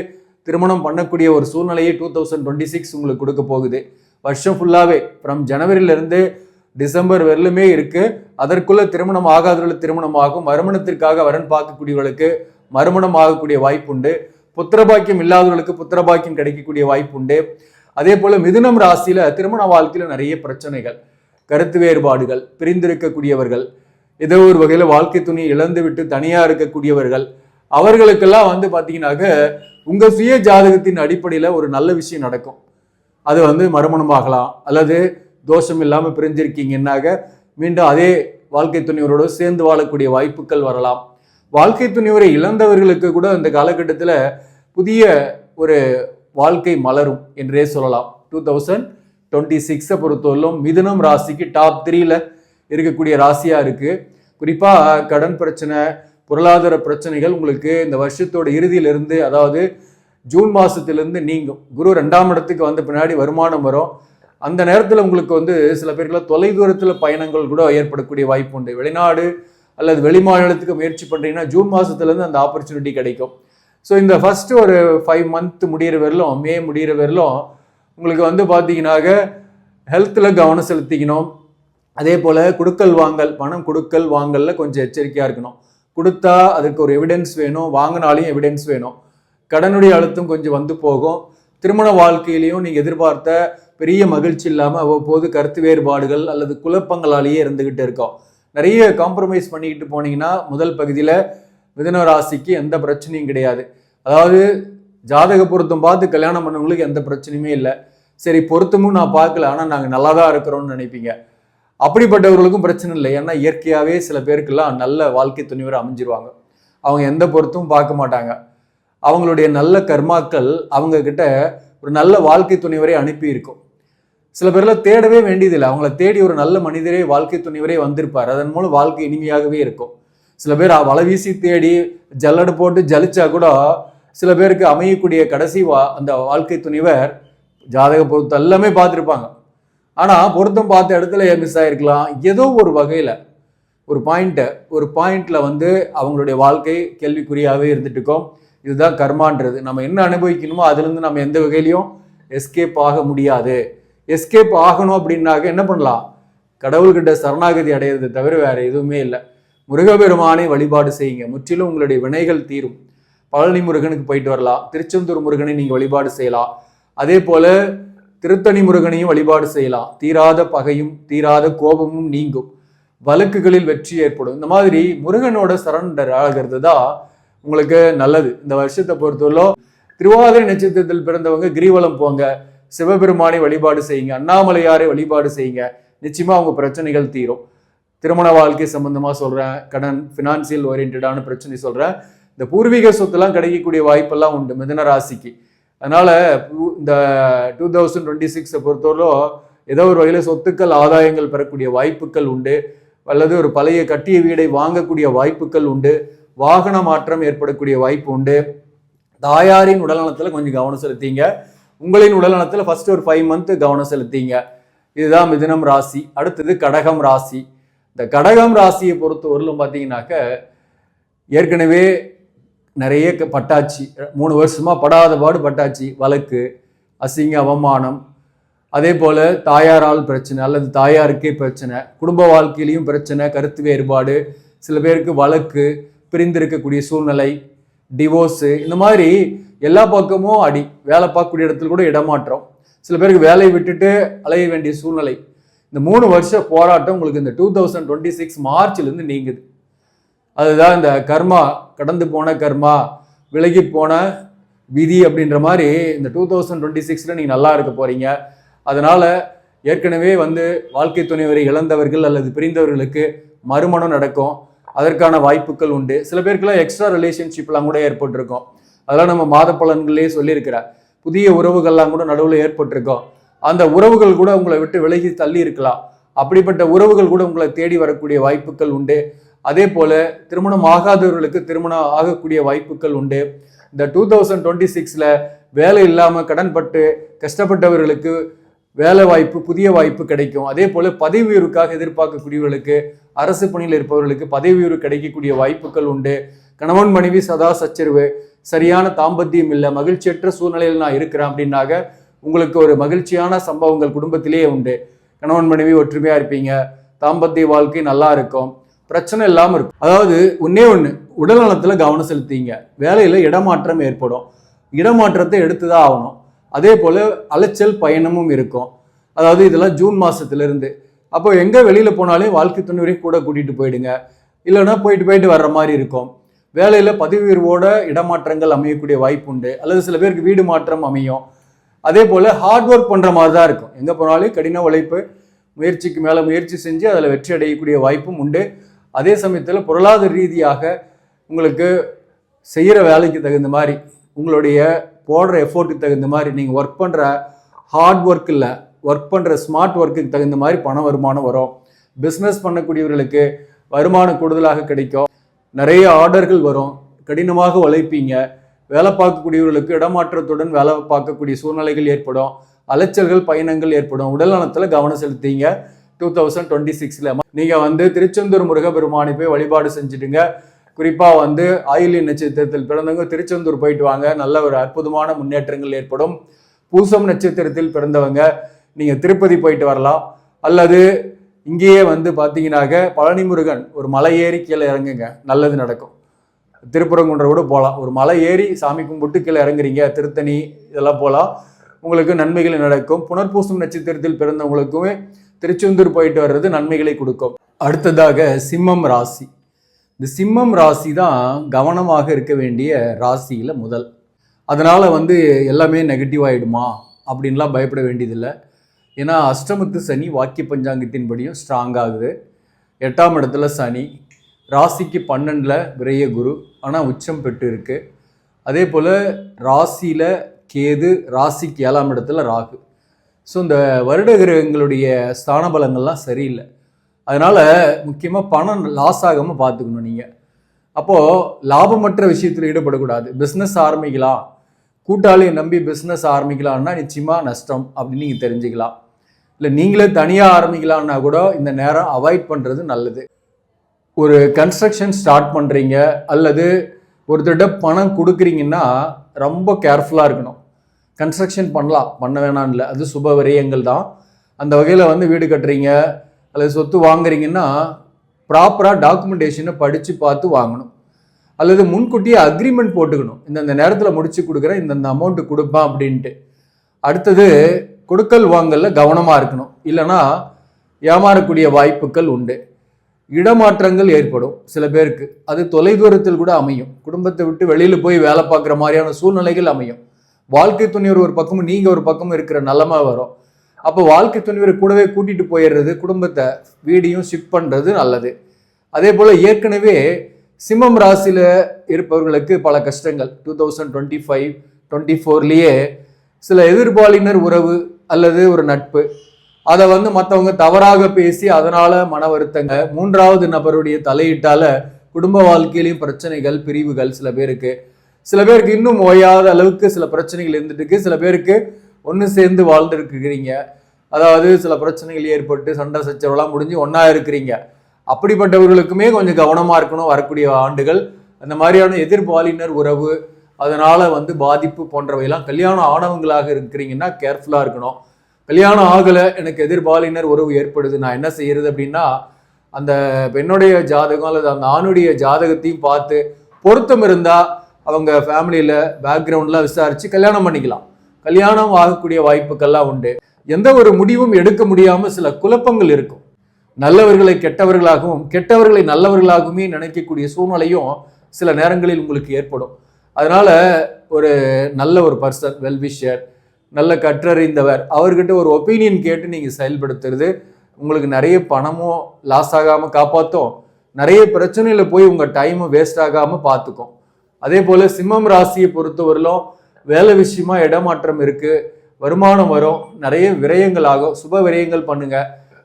திருமணம் பண்ணக்கூடிய ஒரு சூழ்நிலையை 2026 உங்களுக்கு கொடுக்க போகுது. வருஷம் ஃபுல்லாகவே ஃப்ரம் ஜனவரியிலிருந்து டிசம்பர் வரலுமே இருக்கு. அதற்குள்ள திருமணம் ஆகாதவர்களுக்கு திருமணம் ஆகும், மறுமணத்திற்காக வரன் பார்க்கக்கூடியவர்களுக்கு மறுமணம் ஆகக்கூடிய வாய்ப்பு உண்டு. புத்திரபாக்கியம் இல்லாதவர்களுக்கு புத்திரபாக்கியம் கிடைக்கக்கூடிய வாய்ப்பு உண்டு. அதே போல மிதுனம் ராசியில திருமண வாழ்க்கையில நிறைய பிரச்சனைகள், கருத்து வேறுபாடுகள், பிரிந்திருக்கக்கூடியவர்கள், ஏதோ ஒரு வகையில வாழ்க்கை துணியை இழந்து விட்டு தனியா இருக்கக்கூடியவர்கள், அவர்களுக்கெல்லாம் பாத்தீங்கன்னாக்க உங்க சுய ஜாதகத்தின் அடிப்படையில ஒரு நல்ல விஷயம் நடக்கும். அது மறுமணமாகலாம், அல்லது தோஷம் இல்லாம பிரிஞ்சிருக்கீங்கன்னாக மீண்டும் அதே வாழ்க்கை துணிவரோடு சேர்ந்து வாழக்கூடிய வாய்ப்புகள் வரலாம். வாழ்க்கை துணிவரை இழந்தவர்களுக்கு கூட இந்த காலகட்டத்தில் புதிய ஒரு வாழ்க்கை மலரும் என்றே சொல்லலாம். 2026 பொறுத்தவரையிலும் மிதுனம் ராசிக்கு டாப் 3 இருக்கக்கூடிய ராசியா இருக்கு. குறிப்பா கடன் பிரச்சனை, பொருளாதார பிரச்சனைகள் உங்களுக்கு இந்த வருஷத்தோட இறுதியிலிருந்து, அதாவது ஜூன் மாசத்திலிருந்து நீங்கும். குரு 2ஆம் இடத்துக்கு வந்த பின்னாடி வருமானம் வரும். அந்த நேரத்தில் உங்களுக்கு சில பேருக்குலாம் தொலைதூரத்தில் பயணங்கள் கூட ஏற்படக்கூடிய வாய்ப்பு உண்டு. வெளிநாடு அல்லது வெளிமாநிலத்துக்கு முயற்சி பண்ணுறீங்கன்னா ஜூன் மாதத்துலேருந்து அந்த ஆப்பர்ச்சுனிட்டி கிடைக்கும். ஸோ இந்த ஃபர்ஸ்ட் ஒரு 5 மந்த் முடிகிற வரலும், மே முடிகிற வரலும் உங்களுக்கு பார்த்தீங்கன்னாக்க ஹெல்த்தில் கவனம் செலுத்திக்கணும். அதே போல் கொடுக்கல் வாங்கல், பணம் கொடுக்கல் வாங்கலில் கொஞ்சம் எச்சரிக்கையாக இருக்கணும். கொடுத்தா அதுக்கு ஒரு எவிடன்ஸ் வேணும், வாங்கினாலையும் எவிடன்ஸ் வேணும். கடனுடைய அழுத்தம் கொஞ்சம் போகும். திருமண வாழ்க்கையிலையும் நீங்கள் எதிர்பார்த்த பெரிய மகிழ்ச்சி இல்லாமல் அவ்வப்போது கருத்து வேறுபாடுகள் அல்லது குழப்பங்களாலேயே இருந்துக்கிட்டு இருக்கோம். நிறைய காம்ப்ரமைஸ் பண்ணிக்கிட்டு போனீங்கன்னா முதல் பகுதியில் மிதுன ராசிக்கு எந்த பிரச்சனையும் கிடையாது. அதாவது ஜாதக பொருத்தம் பார்த்து கல்யாணம் பண்ணவங்களுக்கு எந்த பிரச்சனையுமே இல்லை. சரி, பொருத்தமும் நான் பார்க்கல, ஆனால் நாங்கள் நல்லா தான் இருக்கிறோம்னு நினைப்பீங்க. அப்படிப்பட்டவர்களுக்கும் பிரச்சனை இல்லை. ஏன்னா இயற்கையாகவே சில பேருக்கெல்லாம் நல்ல வாழ்க்கை துணிவரை அமைஞ்சிருவாங்க. அவங்க எந்த பொருத்தமும் பார்க்க மாட்டாங்க. அவங்களுடைய நல்ல கர்மாக்கள் அவங்க கிட்ட ஒரு நல்ல வாழ்க்கை துணிவரை அனுப்பி இருக்கும். சில பேர்லாம் தேடவே வேண்டியதில்லை, அவங்கள தேடி ஒரு நல்ல மனிதரே வாழ்க்கை துணிவரே வந்திருப்பார். அதன் மூலம் வாழ்க்கை இனிமையாகவே இருக்கும். சில பேர் வலை வீசி தேடி ஜல்லடு போட்டு ஜலிச்சா கூட சில பேருக்கு அமையக்கூடிய கடைசி அந்த வாழ்க்கை துணைவர் ஜாதக பொருத்தம் எல்லாமே பார்த்துருப்பாங்க. ஆனால் பொருத்தம் பார்த்த இடத்துல மிஸ் ஆகிருக்கலாம். ஏதோ ஒரு வகையில் ஒரு பாயிண்ட்ல வந்து அவங்களுடைய வாழ்க்கை கேள்விக்குறியாகவே இருந்துட்டு இருக்கோம். இதுதான் கர்மான்றது. நம்ம என்ன அனுபவிக்கணுமோ அதுலேருந்து நம்ம எந்த வகையிலையும் எஸ்கேப் ஆக முடியாது. எஸ்கேப் ஆகணும் அப்படின்னாக்க என்ன பண்ணலாம்? கடவுள்கிட்ட சரணாகதி அடையிறது தவிர வேற எதுவுமே இல்லை. முருகபெருமானை வழிபாடு செய்யுங்க, முற்றிலும் உங்களுடைய வினைகள் தீரும். பழனி முருகனுக்கு போயிட்டு வரலாம், திருச்செந்தூர் முருகனை நீங்கள் வழிபாடு செய்யலாம், அதே போல திருத்தணி முருகனையும் வழிபாடு செய்யலாம். தீராத பகையும் தீராத கோபமும் நீங்கும், வழக்குகளில் வெற்றி ஏற்படும். இந்த மாதிரி முருகனோட சரண்டர் ஆகிறது தான் உங்களுக்கு நல்லது. இந்த வருஷத்தை பொறுத்தவரை திருவாதிரை நட்சத்திரத்தில் பிறந்தவங்க கிரிவலம் போங்க, சிவபெருமானை வழிபாடு செய்யுங்க, அண்ணாமலையாரை வழிபாடு செய்யுங்க. நிச்சயமா அவங்க பிரச்சனைகள் தீரும். திருமண வாழ்க்கை சம்பந்தமா சொல்றேன், கடன் ஃபினான்சியல் ஓரியன்டான பிரச்சனை சொல்றேன். இந்த பூர்வீக சொத்துலாம் கிடைக்கக்கூடிய வாய்ப்பெல்லாம் உண்டு மிதுன ராசிக்கு. அதனால இந்த 2026 பொறுத்தவரை ஏதோ ஒரு வகையில் சொத்துக்கள் ஆதாயங்கள் பெறக்கூடிய வாய்ப்புகள் உண்டு, அல்லது ஒரு பழைய கட்டிய வீடை வாங்கக்கூடிய வாய்ப்புகள் உண்டு, வாகன மாற்றம் ஏற்படக்கூடிய வாய்ப்பு உண்டு. தாயாரின் உடல்நலத்தில் கொஞ்சம் கவனம் செலுத்திங்க. உங்களின் உடல்நலத்தில் ஃபர்ஸ்ட் ஒரு 5 மந்த் கவனம் செலுத்திங்க. இதுதான் மிதுனம் ராசி. அடுத்தது கடகம் ராசி. இந்த கடகம் ராசியை பொறுத்தவரையிலும் பார்த்தீங்கன்னாக்க ஏற்கனவே நிறைய பட்டாச்சு, 3 வருஷமா படாத பாடு பட்டாச்சு. வழக்கு, அசிங்க அவமானம், அதே போல தாயாரால் பிரச்சனை அல்லது தாயாருக்கே பிரச்சனை, குடும்ப வாழ்க்கையிலையும் பிரச்சனை, கருத்து வேறுபாடு, சில பேருக்கு வழக்கு, பிரிந்திருக்கக்கூடிய சூழ்நிலை, டிவோர்ஸு, இந்த மாதிரி எல்லா பக்கமும் அடி. வேலை பார்க்கக்கூடிய இடத்துல கூட இடமாற்றம், சில பேருக்கு வேலையை விட்டுட்டு அலைய வேண்டிய சூழ்நிலை. இந்த 3 வருஷ போராட்டம் உங்களுக்கு இந்த 2026 மார்ச்லேருந்து நீங்குது. அதுதான் இந்த கர்மா, கடந்து போன கர்மா, விலகி போன விதி அப்படின்ற மாதிரி இந்த 2026 நீங்கள் நல்லா இருக்க போறீங்க. அதனால ஏற்கனவே வந்து வாழ்க்கை துணைவரை இழந்தவர்கள் அல்லது பிரிந்தவர்களுக்கு மறுமணம் நடக்கும், அதற்கான வாய்ப்புகள் உண்டு. சில பேருக்குலாம் எக்ஸ்ட்ரா ரிலேஷன்ஷிப்லாம் கூட ஏற்பட்டிருக்கும். அதெல்லாம் நம்ம மாத பலன்களே சொல்லியிருக்கிறேன். புதிய உறவுகள்லாம் கூட நடுவில் ஏற்பட்டிருக்கும். அந்த உறவுகள் கூட உங்களை விட்டு விலகி தள்ளி இருக்கலாம். அப்படிப்பட்ட உறவுகள் கூட உங்களை தேடி வரக்கூடிய வாய்ப்புகள் உண்டு. அதே போல திருமணம் ஆகாதவர்களுக்கு திருமணம் ஆகக்கூடிய வாய்ப்புகள் உண்டு. இந்த 2026 வேலை இல்லாமல் கடன்பட்டு கஷ்டப்பட்டவர்களுக்கு வேலை வாய்ப்பு, புதிய வாய்ப்பு கிடைக்கும். அதே போல பதவி உயர்வுக்காக எதிர்பார்க்கக்கூடியவர்களுக்கு, அரசு பணியில் இருப்பவர்களுக்கு பதவி உயர்வு கிடைக்கக்கூடிய வாய்ப்புகள் உண்டு. கணவன் மனைவி சதா சச்சரவு, சரியான தாம்பத்தியம் இல்லை, மகிழ்ச்சியற்ற சூழ்நிலையில் நான் இருக்கிறேன் அப்படின்னாக உங்களுக்கு ஒரு மகிழ்ச்சியான சம்பவங்கள் குடும்பத்திலேயே உண்டு. கணவன் மனைவி ஒற்றுமையா இருப்பீங்க, தாம்பத்திய வாழ்க்கை நல்லா இருக்கும், பிரச்சனை இல்லாமல் இருக்கும். அதாவது ஒன்று உடல் நலத்தில் கவனம் செலுத்திங்க. வேலையில் இடமாற்றம் ஏற்படும், இடமாற்றத்தை எடுத்துதான் ஆகணும். அதே போல் அலைச்சல் பயணமும் இருக்கும். அதாவது இதெல்லாம் ஜூன் மாதத்துலேருந்து. அப்போ எங்கே வெளியில் போனாலே வாழ்க்கை துணைவரை கூட கூட்டிகிட்டு போயிடுங்க, இல்லைன்னா போயிட்டு வர்ற மாதிரி இருக்கும். வேலையில் பதவி உயர்வோட இடமாற்றங்கள் அமையக்கூடிய வாய்ப்பு உண்டு, அல்லது சில பேருக்கு வீடு மாற்றம் அமையும். அதே போல் ஹார்ட் ஒர்க் பண்ணுற மாதிரி தான் இருக்கும். எங்கே போனாலும் கடின உழைப்பு, முயற்சிக்கு மேலே முயற்சி செஞ்சு அதில் வெற்றி அடையக்கூடிய வாய்ப்பும் உண்டு. அதே சமயத்தில் பொருளாதார ரீதியாக உங்களுக்கு செய்கிற வேலைக்கு தகுந்த மாதிரி, உங்களுடைய போடுற எஃபோர்ட்டுக்கு தகுந்த மாதிரி, நீங்கள் ஒர்க் பண்ணுற ஹார்ட் ஒர்க் இல்லை, ஒர்க் பண்ணுற ஸ்மார்ட் ஒர்க்குக்கு தகுந்த மாதிரி பண வருமானம் வரும். பிஸ்னஸ் பண்ணக்கூடியவர்களுக்கு வருமானம் கூடுதலாக கிடைக்கும், நிறைய ஆர்டர்கள் வரும், கடினமாக உழைப்பீங்க. வேலை பார்க்கக்கூடியவர்களுக்கு இடமாற்றத்துடன் வேலை பார்க்கக்கூடிய சூழ்நிலைகள் ஏற்படும், அலைச்சல்கள் பயணங்கள் ஏற்படும். உடல் நலத்தில் கவனம் செலுத்திங்க. 2026 நீங்கள் வந்து திருச்செந்தூர் முருகபெருமானை போய் வழிபாடு செஞ்சுட்டுங்க. குறிப்பாக வந்து ஆயில்ய நட்சத்திரத்தில் பிறந்தவங்க திருச்செந்தூர் போயிட்டு வாங்க, நல்ல ஒரு அற்புதமான முன்னேற்றங்கள் ஏற்படும். பூசம் நட்சத்திரத்தில் பிறந்தவங்க நீங்கள் திருப்பதி போயிட்டு வரலாம், அல்லது இங்கேயே வந்து பார்த்தீங்கன்னாக்க பழனி முருகன் ஒரு மலை ஏறி கீழே இறங்குங்க, நல்லது நடக்கும். திருப்பரங்குன்ற கூட போகலாம், ஒரு மலை ஏறி சாமி கும்பிட்டு கீழே இறங்குறீங்க, திருத்தணி இதெல்லாம் போகலாம், உங்களுக்கு நன்மைகள் நடக்கும். புனர்பூசம் நட்சத்திரத்தில் பிறந்தவங்களுக்குமே திருச்செந்தூர் போயிட்டு வர்றது நன்மைகளை கொடுக்கும். அடுத்ததாக சிம்மம் ராசி. இந்த சிம்மம் ராசி தான் கவனமாக இருக்க வேண்டிய ராசியில் முதல். அதனால் வந்து எல்லாமே நெகட்டிவ் ஆகிடுமா அப்படின்லாம் பயப்பட வேண்டியதில்லை. ஏன்னா அஷ்டமத்து சனி வாக்கிய பஞ்சாங்கத்தின்படியும் ஸ்ட்ராங் ஆகுது. 8ஆம் இடத்துல சனி, ராசிக்கு 12ல் விரைய குரு, ஆனால் உச்சம் பெற்று இருக்கு. அதே போல் ராசியில் கேது, ராசிக்கு 7ஆம் இடத்துல ராகு. ஸோ இந்த வருட கிரகங்களுடைய ஸ்தான பலங்கள்லாம் சரியில்லை. அதனால் முக்கியமாக பணம் லாஸ் ஆகாமல் பார்த்துக்கணும் நீங்கள். அப்போது லாபமற்ற விஷயத்தில் ஈடுபடக்கூடாது. பிஸ்னஸ் ஆரம்பிக்கலாம், கூட்டாளியை நம்பி பிஸ்னஸ் ஆரம்பிக்கலாம்னா நிச்சயமாக நஷ்டம் அப்படின்னு நீங்கள் தெரிஞ்சுக்கலாம். இல்லை நீங்களே தனியாக ஆரம்பிக்கலாம்னா கூட இந்த நேரம் அவாய்ட் பண்ணுறது நல்லது. ஒரு கன்ஸ்ட்ரக்ஷன் ஸ்டார்ட் பண்ணுறீங்க அல்லது ஒருத்தர்கிட்ட பணம் கொடுக்குறீங்கன்னா ரொம்ப கேர்ஃபுல்லாக இருக்கணும். கன்ஸ்ட்ரக்ஷன் பண்ணலாம், பண்ண வேணாம் இல்லை, அது சுப விரயங்கள் தான். அந்த வகையில் வந்து வீடு கட்டுறீங்க அல்லது சொத்து வாங்குறீங்கன்னா ப்ராப்பராக டாக்குமெண்டேஷனை படித்து பார்த்து வாங்கணும். அல்லது முன்கூட்டியே அக்ரிமெண்ட் போட்டுக்கணும், இந்த நேரத்தில் முடிச்சு கொடுக்குறேன், இந்த அமௌண்ட்டு கொடுப்பேன் அப்படின்ட்டு. அடுத்தது கொடுக்கல் வாங்கல கவனமாக இருக்கணும், இல்லைன்னா ஏமாறக்கூடிய வாய்ப்புகள் உண்டு. இடமாற்றங்கள் ஏற்படும் சில பேருக்கு, அது தொலைதூரத்தில் கூட அமையும். குடும்பத்தை விட்டு வெளியில் போய் வேலை பார்க்குற மாதிரியான சூழ்நிலைகள் அமையும். வாழ்க்கை துணைவர் ஒரு பக்கமும் நீங்கள் ஒரு பக்கமும் இருக்கிற நிலைமை வரும். அப்போ வாழ்க்கை துணைவரை கூடவே கூட்டிகிட்டு போயிடுறது, குடும்பத்தை வீடையும் ஷிஃப்ட் பண்ணுறது நல்லது. அதே போல் ஏற்கனவே சிம்மம் ராசியில் இருப்பவர்களுக்கு பல கஷ்டங்கள் 2025-24 சில எதிர்பாலினர் உறவு அல்லது ஒரு நட்பு, அதை வந்து மற்றவங்க தவறாக பேசி அதனால மன வருத்தங்க, மூன்றாவது நபருடைய தலையீட்டால குடும்ப வாழ்க்கையிலையும் பிரச்சனைகள், பிரிவுகள் சில பேருக்கு இன்னும் ஓயாத அளவுக்கு சில பிரச்சனைகள் இருந்துட்டு, சில பேருக்கு ஒன்று சேர்ந்து வாழ்ந்துருக்கிறீங்க. அதாவது சில பிரச்சனைகள் ஏற்பட்டு சண்டை சச்சரவெல்லாம் முடிஞ்சு ஒன்றா இருக்கிறீங்க. அப்படிப்பட்டவர்களுக்குமே கொஞ்சம் கவனமாக இருக்கணும் வரக்கூடிய ஆண்டுகள். அந்த மாதிரியான எதிர்பாலினர் உறவு அதனால் வந்து பாதிப்பு போன்றவையெல்லாம் கல்யாணம் ஆனவங்களாக இருக்கிறீங்கன்னா கேர்ஃபுல்லாக இருக்கணும். கல்யாணம் ஆகலை, எனக்கு எதிர்பாலினர் உறவு ஏற்படுது, நான் என்ன செய்யறது அப்படின்னா அந்த பெண்ணுடைய ஜாதகம் அல்லது அந்த ஆணுடைய ஜாதகத்தையும் பார்த்து பொருத்தம் இருந்தால் அவங்க ஃபேமிலியில் பேக்ரவுண்ட்லாம் விசாரித்து கல்யாணம் பண்ணிக்கலாம். கல்யாணம் ஆகக்கூடிய வாய்ப்புகள்லாம் உண்டு. எந்த ஒரு முடிவும் எடுக்க முடியாமல் சில குழப்பங்கள் இருக்கும். நல்லவர்களை கெட்டவர்களாகவும் கெட்டவர்களை நல்லவர்களாகவுமே நினைக்கக்கூடிய சூழ்நிலையும் சில நேரங்களில் உங்களுக்கு ஏற்படும். அதனால ஒரு நல்ல ஒரு பர்சன், வெல்விஷர், நல்ல கற்றறிந்தவர், அவர்கிட்ட ஒரு ஒப்பீனியன் கேட்டு நீங்கள் செயல்படுத்துறது உங்களுக்கு நிறைய பணமும் லாஸ் ஆகாமல் காப்பாற்றும், நிறைய பிரச்சனையில் போய் உங்கள் டைமை வேஸ்ட் ஆகாமல் பார்த்துக்கும். அதே போல் சிம்மம் ராசியை பொறுத்தவரையிலும் வேலை விஷயமா இடமாற்றம் இருக்குது, வருமானம் வரும், நிறைய விரயங்கள் ஆகும். சுப விரயங்கள் பண்ணுங்க.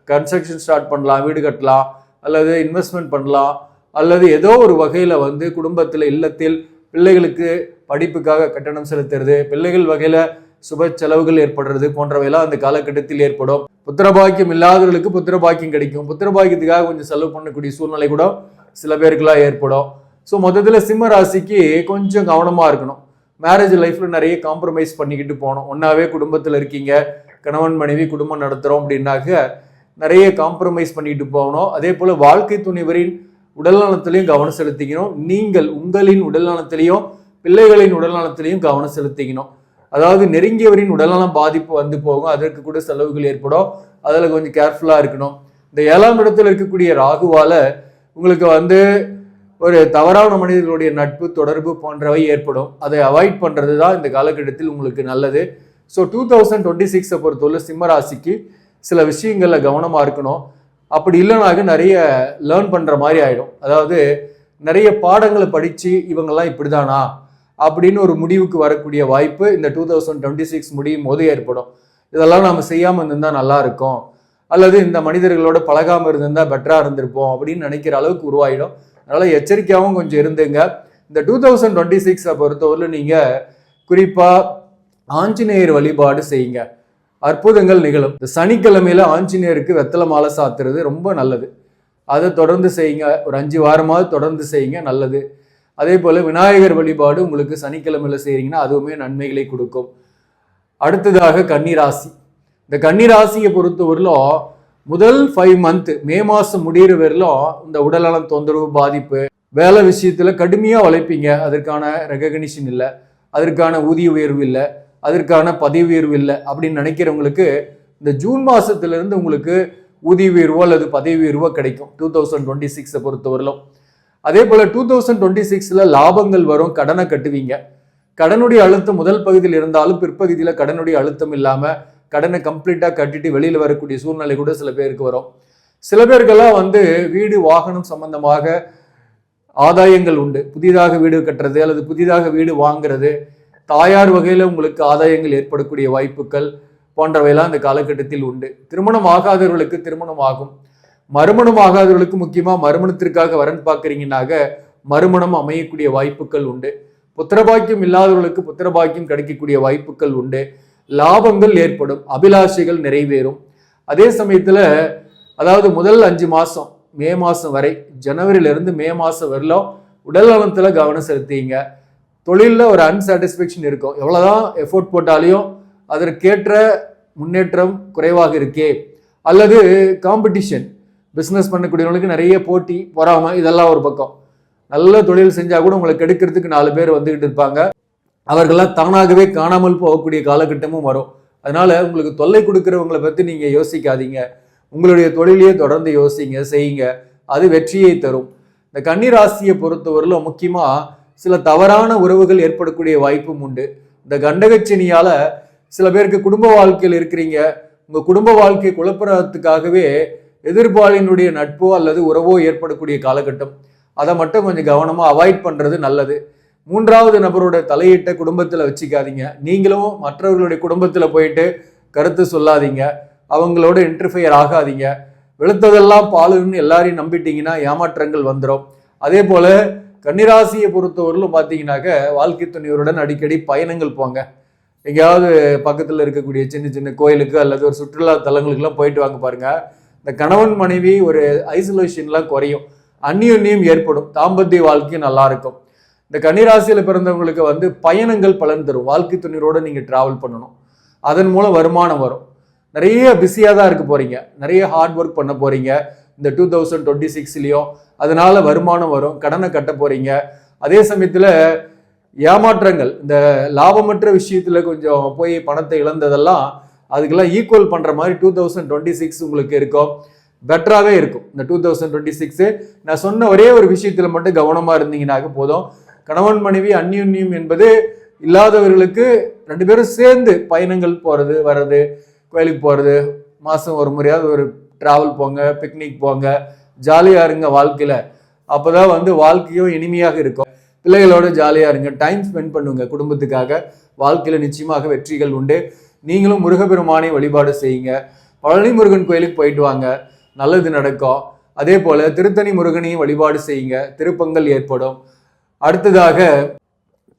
கன்ஸ்ட்ரக்ஷன் ஸ்டார்ட் பண்ணலாம், வீடு கட்டலாம், அல்லது இன்வெஸ்ட்மெண்ட் பண்ணலாம், அல்லது ஏதோ ஒரு வகையில் வந்து குடும்பத்தில் இல்லத்தில் பிள்ளைகளுக்கு படிப்புக்காக கட்டணம் செலுத்துறது, பிள்ளைகள் வகையில் சுப செலவுகள் ஏற்படுறது போன்றவையெல்லாம் அந்த காலகட்டத்தில் ஏற்படும். புத்திரபாக்கியம் இல்லாதவர்களுக்கு புத்திரபாக்கியம் கிடைக்கும். புத்திரபாக்கியத்துக்காக கொஞ்சம் செலவு பண்ணக்கூடிய சூழ்நிலை கூட சில பேருக்குலாம் ஏற்படும். ஸோ மொத்தத்தில் சிம்ம ராசிக்கு கொஞ்சம் கவனமாக இருக்கணும். மேரேஜ் லைஃப்பில் நிறைய காம்ப்ரமைஸ் பண்ணிக்கிட்டு போகணும். ஒன்றாவே குடும்பத்தில் இருக்கீங்க, கணவன் மனைவி குடும்பம் நடத்துகிறோம் அப்படின்னாக்க நிறைய காம்ப்ரமைஸ் பண்ணிட்டு போகணும். அதே போல் வாழ்க்கை துணைவரின் உடல்நலத்திலையும் கவனம் செலுத்திக்கணும். நீங்கள் உங்களின் உடல்நலத்திலையும் பிள்ளைகளின் உடல்நலத்திலையும் கவனம் செலுத்திக்கணும். அதாவது நெருங்கியவரின் உடல்நலம் பாதிப்பு வந்து போகும், அதற்கு கூட செலவுகள் ஏற்படும், அதில் கொஞ்சம் கேர்ஃபுல்லாக இருக்கணும். இந்த 7ஆம் இடத்துல இருக்கக்கூடிய ராகுவால் உங்களுக்கு வந்து ஒரு தவறான மனிதர்களுடைய நட்பு தொடர்பு போன்றவை ஏற்படும். அதை அவாய்ட் பண்ணுறது தான் இந்த காலகட்டத்தில் உங்களுக்கு நல்லது. ஸோ 2026 பொறுத்தவரை சிம்ம ராசிக்கு சில விஷயங்களில் கவனமாக இருக்கணும். அப்படி இல்லைனாக்க நிறைய லேர்ன் பண்ணுற மாதிரி ஆகிடும். அதாவது நிறைய பாடங்களை படித்து இவங்கெல்லாம் இப்படி தானா அப்படின்னு ஒரு முடிவுக்கு வரக்கூடிய வாய்ப்பு இந்த 2026 முடியும் போது ஏற்படும். இதெல்லாம் நம்ம செய்யாமல் இருந்திருந்தால் நல்லா இருக்கும், அல்லது இந்த மனிதர்களோட பழகாமல் இருந்திருந்தால் பெட்டராக இருந்திருப்போம் அப்படின்னு நினைக்கிற அளவுக்கு உருவாயிடும். அதனால் எச்சரிக்கையாகவும் கொஞ்சம் இருந்துங்க. இந்த 2026 பொறுத்தவரையில் நீங்கள் குறிப்பாக ஆஞ்சநேயர் வழிபாடு செய்யுங்க, அற்புதங்கள் நிகழும். இந்த சனிக்கிழமையில ஆஞ்சநேயருக்கு வெத்தலை மாலை சாத்துறது ரொம்ப நல்லது. அதை தொடர்ந்து செய்யுங்க, ஒரு 5 வாரமாவது தொடர்ந்து செய்யுங்க, நல்லது. அதே போல் விநாயகர் வழிபாடு உங்களுக்கு சனிக்கிழமையில செய்கிறீங்கன்னா அதுவுமே நன்மைகளை கொடுக்கும். அடுத்ததாக கன்னிராசி. இந்த கன்னிராசியை பொறுத்தவரையிலும் முதல் 5 மந்த், மே மாதம் முடிகிற வரையிலும் இந்த உடல்நலம் தொந்தரவு பாதிப்பு, வேலை விஷயத்தில் கடுமையாக உழைப்பீங்க, அதற்கான ரெகக்னிஷன் இல்லை, அதற்கான ஊதிய உயர்வு இல்லை, அதற்கான பதவி உயர்வு இல்லை அப்படின்னு நினைக்கிறவங்களுக்கு இந்த ஜூன் மாதத்துலேருந்து உங்களுக்கு ஊதிய உயர்வோ அல்லது பதவி உயர்வோ கிடைக்கும் 2026 பொறுத்தவரையிலும். அதே போல் 2026 லாபங்கள் வரும், கடனை கட்டுவீங்க. கடனுடைய அழுத்தம் முதல் பகுதியில் இருந்தாலும் பிற்பகுதியில் கடனுடைய அழுத்தம் இல்லாமல் கடனை கம்ப்ளீட்டாக கட்டிட்டு வெளியில் வரக்கூடிய சூழ்நிலை கூட சில பேருக்கு வரும். சில பேருக்கெல்லாம் வந்து வீடு வாகனம் சம்பந்தமாக ஆதாயங்கள் உண்டு. புதிதாக வீடு கட்டுறது அல்லது புதிதாக வீடு வாங்குறது, தாயார் வகையில் உங்களுக்கு ஆதாயங்கள் ஏற்படக்கூடிய வாய்ப்புகள் போன்றவையெல்லாம் இந்த காலகட்டத்தில் உண்டு. திருமணம் ஆகாதவர்களுக்கு திருமணம் ஆகும். மறுமணம் ஆகாதவர்களுக்கு முக்கியமாக மறுமணத்திற்காக வரன் பார்க்குறீங்கன்னாக மறுமணம் அமையக்கூடிய வாய்ப்புகள் உண்டு. புத்திரபாக்கியம் இல்லாதவர்களுக்கு புத்திரபாக்கியம் கிடைக்கக்கூடிய வாய்ப்புகள் உண்டு. லாபங்கள் ஏற்படும், அபிலாஷைகள் நிறைவேறும். அதே சமயத்துல அதாவது முதல் 5 மாசம், மே மாசம் வரை, ஜனவரியிலிருந்து மே மாசம் வரலாம் உடல் நலத்துல கவனம் செலுத்திங்க. தொழிலில் ஒரு அன்சாட்டிஸ்ஃபேக்ஷன் இருக்கும், எவ்வளவுதான் எஃபோர்ட் போட்டாலையும் அதற்கேற்ற முன்னேற்றம் குறைவாக இருக்கே, அல்லது காம்படிஷன், பிஸ்னஸ் பண்ணக்கூடியவங்களுக்கு நிறைய போட்டி, பொறாமை, இதெல்லாம் ஒரு பக்கம். நல்ல தொழில் செஞ்சா கூட உங்களை கெடுக்கிறதுக்கு 4 பேர் வந்துகிட்டு இருப்பாங்க. அவர்கள்லாம் தானாகவே காணாமல் போகக்கூடிய காலகட்டமும் வரும். அதனால உங்களுக்கு தொல்லை கொடுக்கிறவங்களை பற்றி நீங்க யோசிக்காதீங்க. உங்களுடைய தொழிலையே தொடர்ந்து யோசிங்க, செய்யுங்க. அது வெற்றியை தரும். இந்த கன்னிராசியை பொறுத்தவரையிலும் முக்கியமா சில தவறான உறவுகள் ஏற்படக்கூடிய வாய்ப்பும் உண்டு. இந்த கண்டகச்சனியால சில பேருக்கு குடும்ப வாழ்க்கையில் இருக்கிறீங்க, உங்க குடும்ப வாழ்க்கையை குழப்பறதுக்காகவே எதிர்பாலினுடைய நட்போ அல்லது உறவோ ஏற்படக்கூடிய காலகட்டம். அதை மட்டும் கொஞ்சம் கவனமா அவாய்ட் பண்றது நல்லது. 3வது நபரோட தலையிட்ட குடும்பத்துல வச்சுக்காதீங்க. நீங்களும் மற்றவர்களுடைய குடும்பத்துல போயிட்டு கருத்து சொல்லாதீங்க, அவங்களோட இன்டர்ஃபியர் ஆகாதீங்க. வெளுத்ததெல்லாம் பாலுன்னு எல்லாரையும் நம்பிட்டீங்கன்னா ஏமாற்றங்கள் வந்துடும். அதே போல கன்னிராசியை பொறுத்தவரையிலும் பார்த்தீங்கன்னாக்க வாழ்க்கை துணையோருடன் அடிக்கடி பயணங்கள் போங்க. எங்கேயாவது பக்கத்தில் இருக்கக்கூடிய சின்ன சின்ன கோயிலுக்கு அல்லது ஒரு சுற்றுலா தலங்களுக்குலாம் போயிட்டு வாங்க பாருங்க. இந்த கணவன் மனைவி ஒரு ஐசோலேஷன்லாம் குறையும், அந்நியோன்யம் ஏற்படும், தாம்பத்திய வாழ்க்கையும் நல்லா இருக்கும். இந்த கன்னிராசியில பிறந்தவங்களுக்கு பயணங்கள் பலன் தரும். வாழ்க்கை துணையோட நீங்க டிராவல் பண்ணணும், அதன் மூலம் வருமானம் வரும். நிறைய பிஸியாக தான் இருக்க போறீங்க, நிறைய ஹார்ட் ஒர்க் பண்ண போறீங்க இந்த 2026லயும். அதனால வருமானம் வரும், கடனை கட்ட போறீங்க. அதே சமயத்துல ஏமாற்றங்கள், இந்த லாபமற்ற விஷயத்துல கொஞ்சம் போய் பணத்தை இழந்ததெல்லாம் அதுக்கெல்லாம் ஈக்குவல் பண்ற மாதிரி 2026 உங்களுக்கு இருக்கும், பெட்டராகவே இருக்கும். இந்த 2026 நான் சொன்ன ஒரே ஒரு விஷயத்துல மட்டும் கவனமா இருந்தீங்கன்னாக்க போதும். கணவன் மனைவி அந்யோன்யம் என்பது இல்லாதவர்களுக்கு 2 பேரும் சேர்ந்து பயணங்கள் போறது வர்றது, கோயிலுக்கு போறது, மாசம் ஒரு முறையாவது ஒரு டிராவல் போங்க, பிக்னிக் போங்க, ஜாலியா இருங்க வாழ்க்கையில. அப்பதான் வாழ்க்கையும் இனிமையாக இருக்கும். பிள்ளைகளோட ஜாலியா இருங்க, டைம் ஸ்பெண்ட் பண்ணுங்க குடும்பத்துக்காக. வாழ்க்கையில நிச்சயமாக வெற்றிகள் உண்டு. நீங்களும் முருகப்பெருமானை வழிபாடு செய்யுங்க. பழனி முருகன் கோயிலுக்கு போயிட்டு வாங்க, நல்லது நடக்கும். அதே போல திருத்தணி முருகனையும் வழிபாடு செய்யுங்க, திருப்பங்கள் ஏற்படும். அடுத்ததாக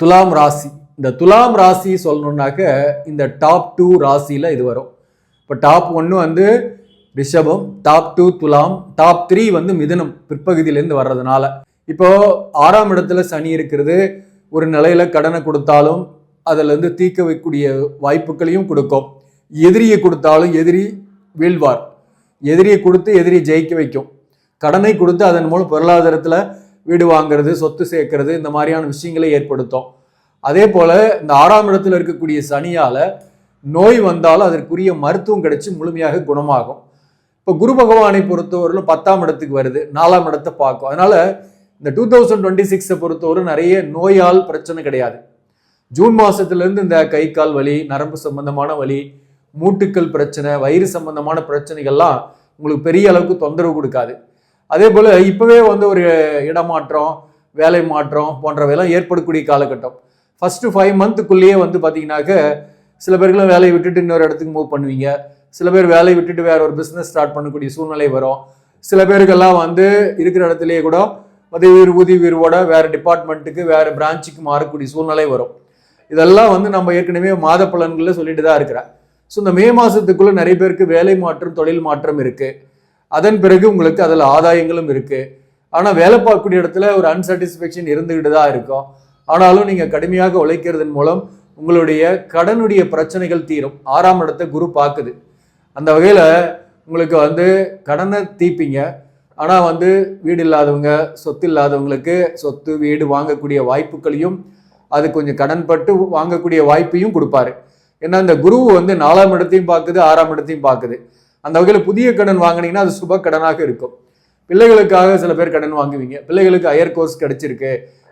துலாம் ராசி. இந்த துலாம் ராசி சொல்லணும்னாக்க இந்த டாப் 2 ராசியில இது வரும். இப்போ டாப் 1 ரிஷபம், டாப் 2 துலாம், டாப் 3 மிதுனம் பிற்பகுதியிலேருந்து வர்றதுனால. இப்போ 6ஆம் இடத்துல சனி இருக்கிறது. ஒரு நிலையில கடனை கொடுத்தாலும் அதுல இருந்து தீர்க்க வைக்கக்கூடிய வாய்ப்புகளையும் கொடுக்கும். எதிரியை கொடுத்தாலும் எதிரி வீழ்வார். எதிரியை கொடுத்து எதிரியை ஜெயிக்க வைக்கும். கடனை கொடுத்து அதன் மூலம் பொருளாதாரத்துல வீடு வாங்குறது, சொத்து சேர்க்கறது, இந்த மாதிரியான விஷயங்களை ஏற்படுத்தும். அதே போல இந்த 6ஆம் இடத்துல இருக்கக்கூடிய சனியால நோய் வந்தாலும் அதற்குரிய மருத்துவம் கிடைச்சு முழுமையாக குணமாகும். இப்போ குரு பகவானை பொறுத்தவரையிலும் 10ஆம் இடத்துக்கு வருது, 4ஆம் இடத்தை பார்க்கும். அதனால இந்த 2026 பொறுத்தவரை நிறைய நோயால் பிரச்சனை கிடையாது. ஜூன் மாசத்துல இருந்து இந்த கை கால் வலி, நரம்பு சம்பந்தமான வலி, மூட்டுக்கள் பிரச்சனை, வயிறு சம்பந்தமான பிரச்சனைகள்லாம் உங்களுக்கு பெரிய அளவுக்கு தொந்தரவு கொடுக்காது. அதே போல இப்பவே ஒரு இடமாற்றம், வேலை மாற்றம் போன்றவையெல்லாம் ஏற்படக்கூடிய காலகட்டம். ஃபர்ஸ்ட் 5 மந்த்துக்குள்ளேயே பார்த்தீங்கன்னாக்க சில பேருக்குலாம் வேலையை விட்டுட்டு இன்னொரு இடத்துக்கு மூவ் பண்ணுவீங்க. சில பேர் வேலையை விட்டுட்டு வேற ஒரு பிஸ்னஸ் ஸ்டார்ட் பண்ணக்கூடிய சூழ்நிலை வரும். சில பேருக்கெல்லாம் இருக்கிற இடத்துலயே கூட ஊதிய உயர்வோட வேற டிபார்ட்மெண்ட்டுக்கு, வேற பிரான்ச்சுக்கு மாறக்கூடிய சூழ்நிலை வரும். இதெல்லாம் நம்ம ஏற்கனவே மாத பலன்களில் சொல்லிட்டு தான் இருக்கிறேன். ஸோ இந்த மே மாசத்துக்குள்ள நிறைய பேருக்கு வேலை மாற்றம், தொழில் மாற்றம் இருக்கு. அதன் பிறகு உங்களுக்கு அதில் ஆதாயங்களும் இருக்கு. ஆனால் வேலை பார்க்கக்கூடிய இடத்துல ஒரு அன்சாட்டிஸ்ஃபேக்ஷன் இருந்துகிட்டு தான் இருக்கும். ஆனாலும் நீங்க கடுமையாக உழைக்கிறதன் மூலம் உங்களுடைய கடனுடைய பிரச்சனைகள் தீரும். 6ஆம் இடத்தை குரு பார்க்குது. அந்த வகையில உங்களுக்கு கடனை தீப்பீங்க. ஆனா வீடு இல்லாதவங்க, சொத்து இல்லாதவங்களுக்கு சொத்து, வீடு வாங்கக்கூடிய வாய்ப்புகளையும், அது கொஞ்சம் கடன் பட்டு வாங்கக்கூடிய வாய்ப்பையும் கொடுப்பாரு. ஏன்னா இந்த குரு 4ஆம் இடத்தையும் பார்க்குது, 6ஆம் இடத்தையும் பார்க்குது. அந்த வகையில புதிய கடன் வாங்கினீங்கன்னா அது சுப கடனாக இருக்கும். பிள்ளைகளுக்காக சில பேர் கடன் வாங்குவீங்க. பிள்ளைகளுக்கு ஹையர் கோர்ஸ் கிடைச்சிருக்கு,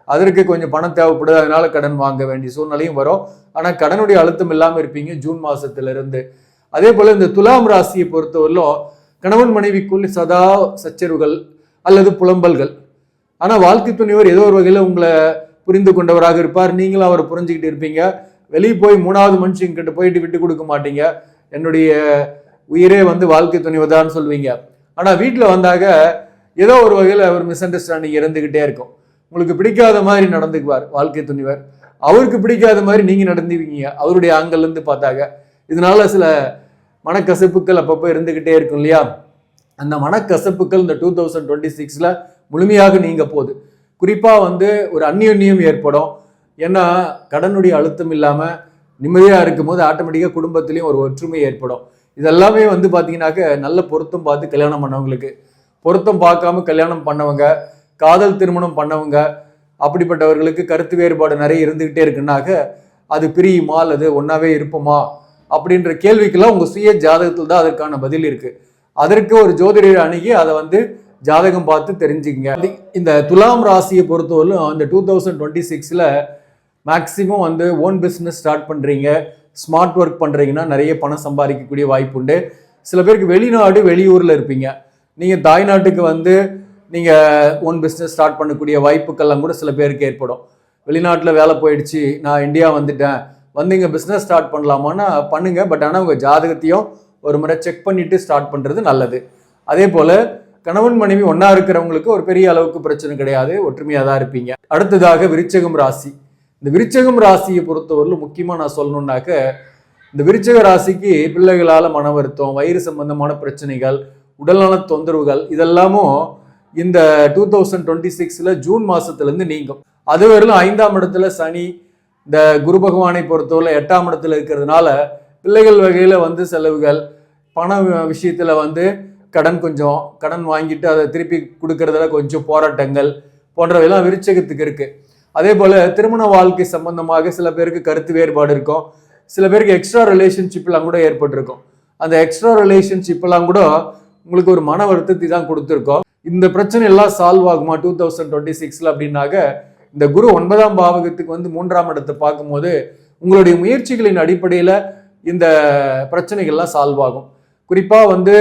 அதற்கு கொஞ்சம் பணம் தேவைப்படுது, அதனால கடன் வாங்க வேண்டிய சூழ்நிலையும் வரும். ஆனா கடனுடைய அழுத்தம் இல்லாமல் இருப்பீங்க ஜூன் மாசத்துல இருந்து. அதே போல இந்த துலாம் ராசியை பொறுத்தவரையிலும் கணவன் மனைவிக்குள் சதா சச்சரவுகள் அல்லது புலம்பல்கள். ஆனா வாழ்க்கை துணைவர் ஏதோ ஒரு வகையில உங்களை புரிந்து கொண்டவராக இருப்பார், நீங்களும் அவரை புரிஞ்சுக்கிட்டு இருப்பீங்க. வெளியே போய் 3வது மனுஷங்க கிட்ட போயிட்டு விட்டு கொடுக்க மாட்டீங்க. என்னுடைய உயிரே வாழ்க்கை துணைவர் தான் சொல்வீங்க. ஆனா வீட்டுல வந்தாக ஏதோ ஒரு வகையில ஒரு மிஸ் அண்டர்ஸ்டாண்டிங் இருந்துகிட்டே இருக்கும். உங்களுக்கு பிடிக்காத மாதிரி நடந்துக்குவார் வாழ்க்கை துணிவர், அவருக்கு பிடிக்காத மாதிரி நீங்க நடந்துவீங்க அவருடைய ஆங்கிள் இருந்து பார்த்தாங்க. இதனால சில மனக்கசப்புகள் அப்பப்போ இருந்துகிட்டே இருக்கும் இல்லையா? அந்த மனக்கசப்புகள் இந்த 2026ல முழுமையாக நீங்க போகுது. குறிப்பா ஒரு அந்யோன்யம் ஏற்படும். ஏன்னா கடனுடைய அழுத்தம் இல்லாம நிம்மதியா இருக்கும்போது ஆட்டோமேட்டிக்கா குடும்பத்திலையும் ஒரு ஒற்றுமை ஏற்படும். இதெல்லாமே பாத்தீங்கன்னாக்க நல்ல பொருத்தம் பார்த்து கல்யாணம் பண்ணவங்களுக்கு, பொருத்தம் பார்க்காம கல்யாணம் பண்ணவங்க, காதல் திருமணம் பண்ணவங்க, அப்படிப்பட்டவர்களுக்கு கருத்து வேறுபாடு நிறைய இருந்துகிட்டே இருக்குன்னாக்க அது பிரியுமா அல்லது ஒன்னாவே இருப்போமா அப்படின்ற கேள்விக்கெல்லாம் உங்க சுய ஜாதகத்தில் தான் அதற்கான பதில் இருக்கு. அதற்கு ஒரு ஜோதிடர் அணுகி அதை ஜாதகம் பார்த்து தெரிஞ்சுக்கங்க. இந்த துலாம் ராசியை பொறுத்தவரையிலும் இந்த 2026ல மேக்சிமம் ஓன் பிஸ்னஸ் ஸ்டார்ட் பண்றீங்க, ஸ்மார்ட் ஒர்க் பண்றீங்கன்னா நிறைய பணம் சம்பாதிக்கக்கூடிய வாய்ப்பு உண்டு. சில பேருக்கு வெளிநாடு வெளியூர்ல இருப்பீங்க, நீங்க தாய்நாட்டுக்கு நீங்க ஓன் பிஸ்னஸ் ஸ்டார்ட் பண்ணக்கூடிய வாய்ப்புக்கெல்லாம் கூட சில பேருக்கு ஏற்படும். வெளிநாட்டில் வேலை போயிடுச்சு, நான் இந்தியா வந்துட்டேன், இங்கே பிஸ்னஸ் ஸ்டார்ட் பண்ணலாமான்னா பண்ணுங்க. பட் ஆனால் உங்கள் ஜாதகத்தையும் ஒரு முறை செக் பண்ணிட்டு ஸ்டார்ட் பண்ணுறது நல்லது. அதே போல் கணவன் மனைவி ஒன்றா இருக்கிறவங்களுக்கு ஒரு பெரிய அளவுக்கு பிரச்சனை கிடையாது, ஒற்றுமையாக தான் இருப்பீங்க. அடுத்ததாக விருச்சகம் ராசி. இந்த விருச்சகம் ராசியை பொறுத்தவரையிலும் முக்கியமாக நான் சொல்லணுன்னாக்க, இந்த விருச்சக ராசிக்கு பிள்ளைகளால் மன வருத்தம், வயிறு சம்பந்தமான பிரச்சனைகள், உடல்நல தொந்தரவுகள் இதெல்லாமும் இந்த 2026ல ஜூன் மாசத்துலேருந்து நீங்கும். அது வரையிலும் 5ஆம் இடத்துல சனி, இந்த குரு பகவானை பொறுத்தவரை 8ஆம் இடத்துல இருக்கிறதுனால பிள்ளைகள் வகையில் செலவுகள், பண விஷயத்தில் கடன் வாங்கிட்டு அதை திருப்பி கொடுக்கறதுல கொஞ்சம் போராட்டங்கள் போன்றவையெல்லாம் விருச்சகத்துக்கு இருக்கு. அதே போல திருமண வாழ்க்கை சம்பந்தமாக சில பேருக்கு கருத்து வேறுபாடு இருக்கும், சில பேருக்கு எக்ஸ்ட்ரா ரிலேஷன்ஷிப்லாம் கூட ஏற்பட்டிருக்கும். அந்த எக்ஸ்ட்ரா ரிலேஷன்ஷிப்லாம் கூட உங்களுக்கு ஒரு மன வருத்தத்தை தான் கொடுத்துருக்கோம். இந்த பிரச்சனை எல்லாம் சால்வ் ஆகுமா 2026ல அப்படின்னாக்க, இந்த குரு 9ஆம் பாவகத்துக்கு 3ஆம் இடத்தை பார்க்கும்போது உங்களுடைய முயற்சிகளின் அடிப்படையில் இந்த பிரச்சனைகள்லாம் சால்வ் ஆகும். குறிப்பாக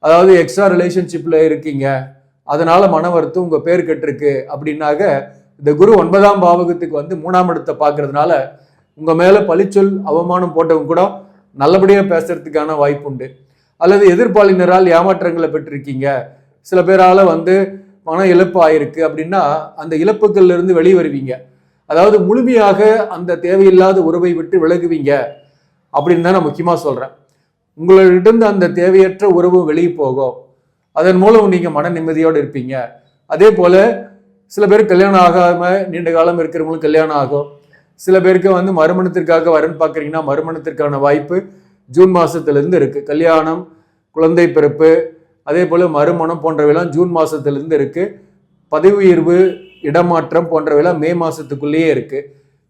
அதாவது எக்ஸ்ட்ரா ரிலேஷன்ஷிப்ல இருக்கீங்க, அதனால மன வருத்தம் உங்க பேர் கெட்டிருக்கு அப்படின்னாக்க, இந்த குரு 9ஆம் பாவகத்துக்கு 3ஆம் இடத்தை பார்க்கறதுனால உங்க மேல பழிச்சொல் அவமானம் போட்டவங்க கூட நல்லபடியா பேசுறதுக்கான வாய்ப்பு உண்டு. அல்லது எதிர்பாலினரால் ஏமாற்றங்களை பெற்றிருக்கீங்க, சில பேரால மன இழப்பு ஆயிருக்கு அப்படின்னா அந்த இழப்புகள்ல இருந்து வெளியே வருவீங்க. அதாவது முழுமையாக அந்த தேவையில்லாத உறவை விட்டு விலகுவீங்க அப்படின்னு தான் நான் முக்கியமா சொல்றேன். உங்களிடம் அந்த தேவையற்ற உறவு வெளியே போகும், அதன் மூலம் நீங்க மன நிம்மதியோடு இருப்பீங்க. அதே போல சில பேர் கல்யாணம் ஆகாம நீண்ட காலம் இருக்கிறவங்களுக்கு கல்யாணம் ஆகும். சில பேருக்கு மறுமணத்திற்காக வரன் பார்க்குறீங்கன்னா மறுமணத்திற்கான வாய்ப்பு ஜூன் மாசத்திலிருந்து இருக்கு. கல்யாணம், குழந்தை பிறப்பு, அதே போல மறுமணம் போன்றவையெல்லாம் ஜூன் மாசத்திலிருந்து இருக்கு. பதவி உயர்வு, இடமாற்றம் போன்றவையெல்லாம் மே மாசத்துக்குள்ளேயே இருக்கு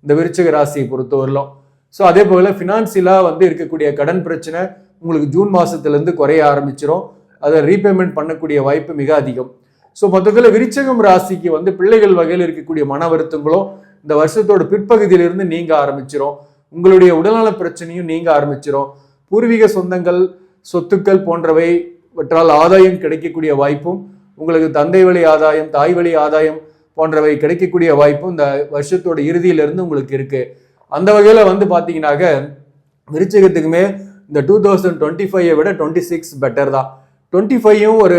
இந்த விருச்சிக ராசியை பொறுத்தவரையிலும். ஸோ அதே போல ஃபினான்சியலா இருக்கக்கூடிய கடன் பிரச்சனை உங்களுக்கு ஜூன் மாசத்திலிருந்து குறைய ஆரம்பிச்சிடும். அதை ரீபேமெண்ட் பண்ணக்கூடிய வாய்ப்பு மிக அதிகம். ஸோ மொத்தத்தில் விருச்சிகம் ராசிக்கு பிள்ளைகள் வகையில் இருக்கக்கூடிய மன வருத்தங்களும் இந்த வருஷத்தோட பிற்பகுதியிலிருந்து நீங்க ஆரம்பிச்சிடும். உங்களுடைய உடல்நல பிரச்சனையும் நீங்க ஆரம்பிச்சிடும். பூர்வீக சொந்தங்கள், சொத்துக்கள் போன்றவைவற்றால் ஆதாயம் கிடைக்கக்கூடிய வாய்ப்பும், உங்களுக்கு தந்தை வழி ஆதாயம், தாய் வழி ஆதாயம் போன்றவை கிடைக்கக்கூடிய வாய்ப்பும் இந்த வருஷத்தோட இறுதியிலிருந்து உங்களுக்கு இருக்கு. அந்த வகையில பாத்தீங்கன்னாக்க விருச்சிகத்துக்குமே இந்த 2025 விட 26 பெட்டர் தான். 25யும் ஒரு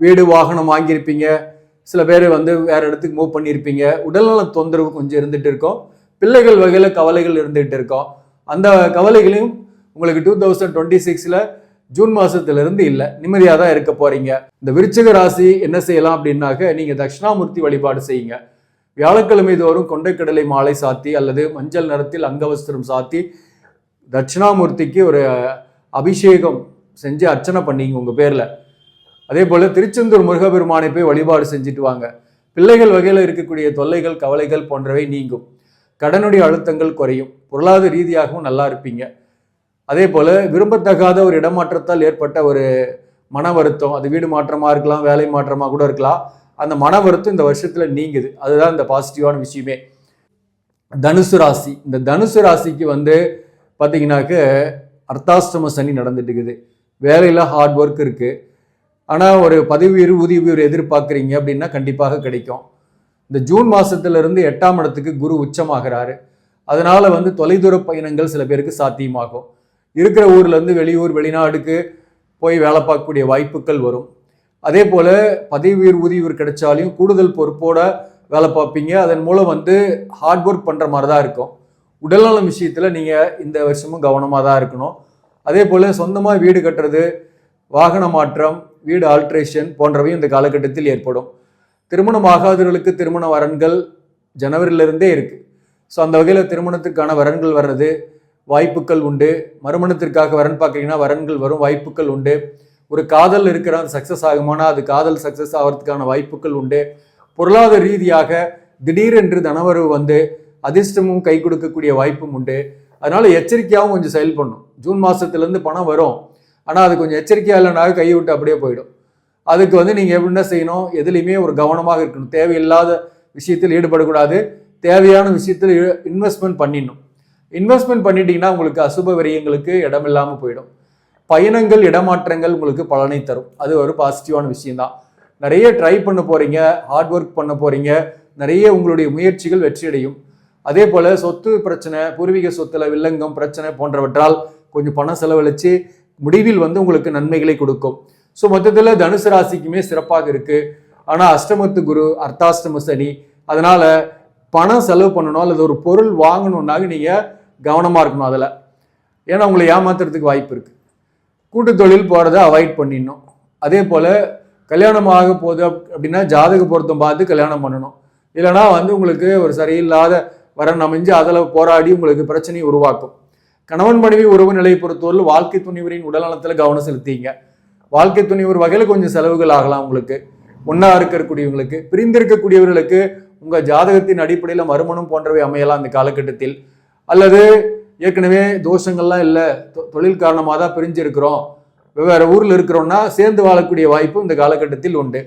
வீடு வாகனம் வாங்கியிருப்பீங்க, சில பேர் வேற இடத்துக்கு மூவ் பண்ணியிருப்பீங்க, உடல்நல தொந்தரவு கொஞ்சம் இருந்துட்டு இருக்கோம், பிள்ளைகள் வகையில கவலைகள் இருந்துகிட்டு இருக்கோம். அந்த கவலைகளையும் உங்களுக்கு 2026ல ஜூன் மாசத்திலிருந்து இல்லை, நிம்மதியாக தான் இருக்க போறீங்க. இந்த விருச்சிக ராசி என்ன செய்யலாம் அப்படின்னாக்க, நீங்க தட்சிணாமூர்த்தி வழிபாடு செய்யுங்க. வியாழக்கிழமை தோறும் கொண்டைக்கடலை மாலை சாத்தி அல்லது மஞ்சள் நிறத்தில் அங்கவஸ்திரம் சாத்தி தட்சிணாமூர்த்திக்கு ஒரு அபிஷேகம் செஞ்சு அர்ச்சனை பண்ணீங்க உங்க பேர்ல. அதே போல திருச்செந்தூர் முருகபெருமானை போய் வழிபாடு செஞ்சுட்டு வாங்க. பிள்ளைகள் வகையில் இருக்கக்கூடிய தொல்லைகள், கவலைகள் போன்றவை நீங்கும். கடனுடைய அழுத்தங்கள் குறையும். பொருளாதார ரீதியாகவும் நல்லா இருப்பீங்க. அதே போல விரும்பத்தகாத ஒரு இடமாற்றத்தால் ஏற்பட்ட ஒரு மன வருத்தம், அது வீடு மாற்றமா இருக்கலாம், வேலை மாற்றமா கூட இருக்கலாம், அந்த மன வருத்தம் இந்த வருஷத்துல நீங்குது. அதுதான் இந்த பாசிட்டிவான விஷயமே. தனுசு ராசி. இந்த தனுசு ராசிக்கு பார்த்தீங்கன்னாக்க அர்த்தாஷ்டம சனி நடந்துட்டு இருக்குது. வேலையில ஹார்ட் ஒர்க் இருக்கு, ஆனால் ஒரு பதவி உயர்வு, ஊதிய உயர்வு எதிர்பார்க்குறீங்க அப்படின்னா கண்டிப்பாக கிடைக்கும். இந்த ஜூன் மாசத்திலிருந்து 8ஆம் இடத்துக்கு குரு உச்சமாகிறாரு. அதனால தொலைதூர பயணங்கள் சில பேருக்கு சாத்தியமாகும். இருக்கிற ஊர்ல இருந்து வெளியூர், வெளிநாடுக்கு போய் வேலை பார்க்கக்கூடிய வாய்ப்புகள் வரும். அதே போல பதவி உயர்வு, ஊதிய உயர்வு கிடைச்சாலையும் கூடுதல் பொறுப்போட வேலை பார்ப்பீங்க. அதன் மூலம் வந்து ஹார்ட் ஒர்க் பண்ணுற மாதிரி தான் இருக்கும். உடல்நலம் விஷயத்தில் நீங்கள் இந்த வருஷமும் கவனமாக தான் இருக்கணும். அதே போல் சொந்தமாக வீடு கட்டுறது, வாகன மாற்றம், வீடு ஆல்ட்ரேஷன் போன்றவையும் இந்த காலகட்டத்தில் ஏற்படும். திருமணம் ஆகாதவர்களுக்கு திருமண வரன்கள் ஜனவரியிலிருந்தே இருக்குது. ஸோ அந்த வகையில் திருமணத்திற்கான வரன்கள் வர்றது வாய்ப்புகள் உண்டு. மறுமணத்திற்காக வரன் பார்க்குறீங்கன்னா வரன்கள் வரும், வாய்ப்புகள் உண்டு. ஒரு காதல் இருக்கிற அது சக்ஸஸ் ஆகுமானா அது காதல் சக்ஸஸ் ஆகிறதுக்கான வாய்ப்புகள் உண்டு. பொருளாதார ரீதியாக திடீரென்று தனவரவு வந்து அதிர்ஷ்டமும் கை கொடுக்கக்கூடிய வாய்ப்பும் உண்டு. அதனால எச்சரிக்கையாகவும் கொஞ்சம் செயல்படணும். ஜூன் மாதத்துலேருந்து பணம் வரும், ஆனால் அது கொஞ்சம் எச்சரிக்கையாக இல்லைனாக கையை விட்டு அப்படியே போயிடும். அதுக்கு வந்து நீங்கள் எப்படின்னா செய்யணும், எதுலையுமே ஒரு கவனமாக இருக்கணும். தேவையில்லாத விஷயத்தில் ஈடுபடக்கூடாது. தேவையான விஷயத்தில் இன்வெஸ்ட்மெண்ட் பண்ணிடணும். இன்வெஸ்ட்மெண்ட் பண்ணிட்டீங்கன்னா உங்களுக்கு அசுப விரயங்களுக்கு இடமில்லாமல் போயிடும். பயணங்கள், இடமாற்றங்கள் உங்களுக்கு பலனை தரும். அது ஒரு பாசிட்டிவான விஷயம்தான். நிறைய ட்ரை பண்ண போகிறீங்க, ஹார்ட் ஒர்க் பண்ண போகிறீங்க, நிறைய உங்களுடைய முயற்சிகள் வெற்றியடையும். அதே போல் சொத்து பிரச்சனை, பூர்வீக சொத்துல வில்லங்கம் பிரச்சனை போன்றவற்றால் கொஞ்சம் பணம் செலவழித்து முடிவில் வந்து உங்களுக்கு நன்மைகளை கொடுக்கும். ஸோ மொத்தத்தில் தனுசு ராசிக்குமே சிறப்பாக இருக்குது. ஆனால் அஷ்டமத்து குரு, அர்த்தாஷ்டம சனி, அதனால் பணம் செலவு பண்ணணும் அல்லது ஒரு பொருள் வாங்கணுன்னாக நீங்கள் கவனமாக இருக்கணும் அதில். ஏன்னா உங்களை ஏமாத்துறதுக்கு வாய்ப்பு இருக்குது. கூட்டு தொழில் போகிறத அவாய்ட் பண்ணிடணும். அதே போல் கல்யாணம் ஆக போகுது அப்படின்னா ஜாதக பொருத்தம் பார்த்து கல்யாணம் பண்ணணும். இல்லைனா வந்து உங்களுக்கு ஒரு சரியில்லாத வரன் அமைஞ்சு அதில் போராடி உங்களுக்கு பிரச்சனையை உருவாக்கும். கணவன் மனைவி உறவு நிலையை பொறுத்தவரை வாழ்க்கை துணிவரின் உடல்நலத்தில் கவனம் செலுத்திங்க. வாழ்க்கை துணிவர் வகையில் கொஞ்சம் செலவுகள் ஆகலாம். உங்களுக்கு ஒன்றா இருக்கக்கூடியவங்களுக்கு, பிரிந்திருக்கக்கூடியவர்களுக்கு உங்கள் ஜாதகத்தின் அடிப்படையில் மறுமணம் போன்றவை அமையலாம் இந்த காலகட்டத்தில். அல்லது ஏற்கனவே தோஷங்கள்லாம் இல்லை, தொழில் காரணமாக தான் பிரிஞ்சிருக்கிறோம், வெவ்வேறு ஊரில் இருக்கிறோம்னா சேர்ந்து வாழக்கூடிய வாய்ப்பு இந்த காலகட்டத்தில் உண்டு.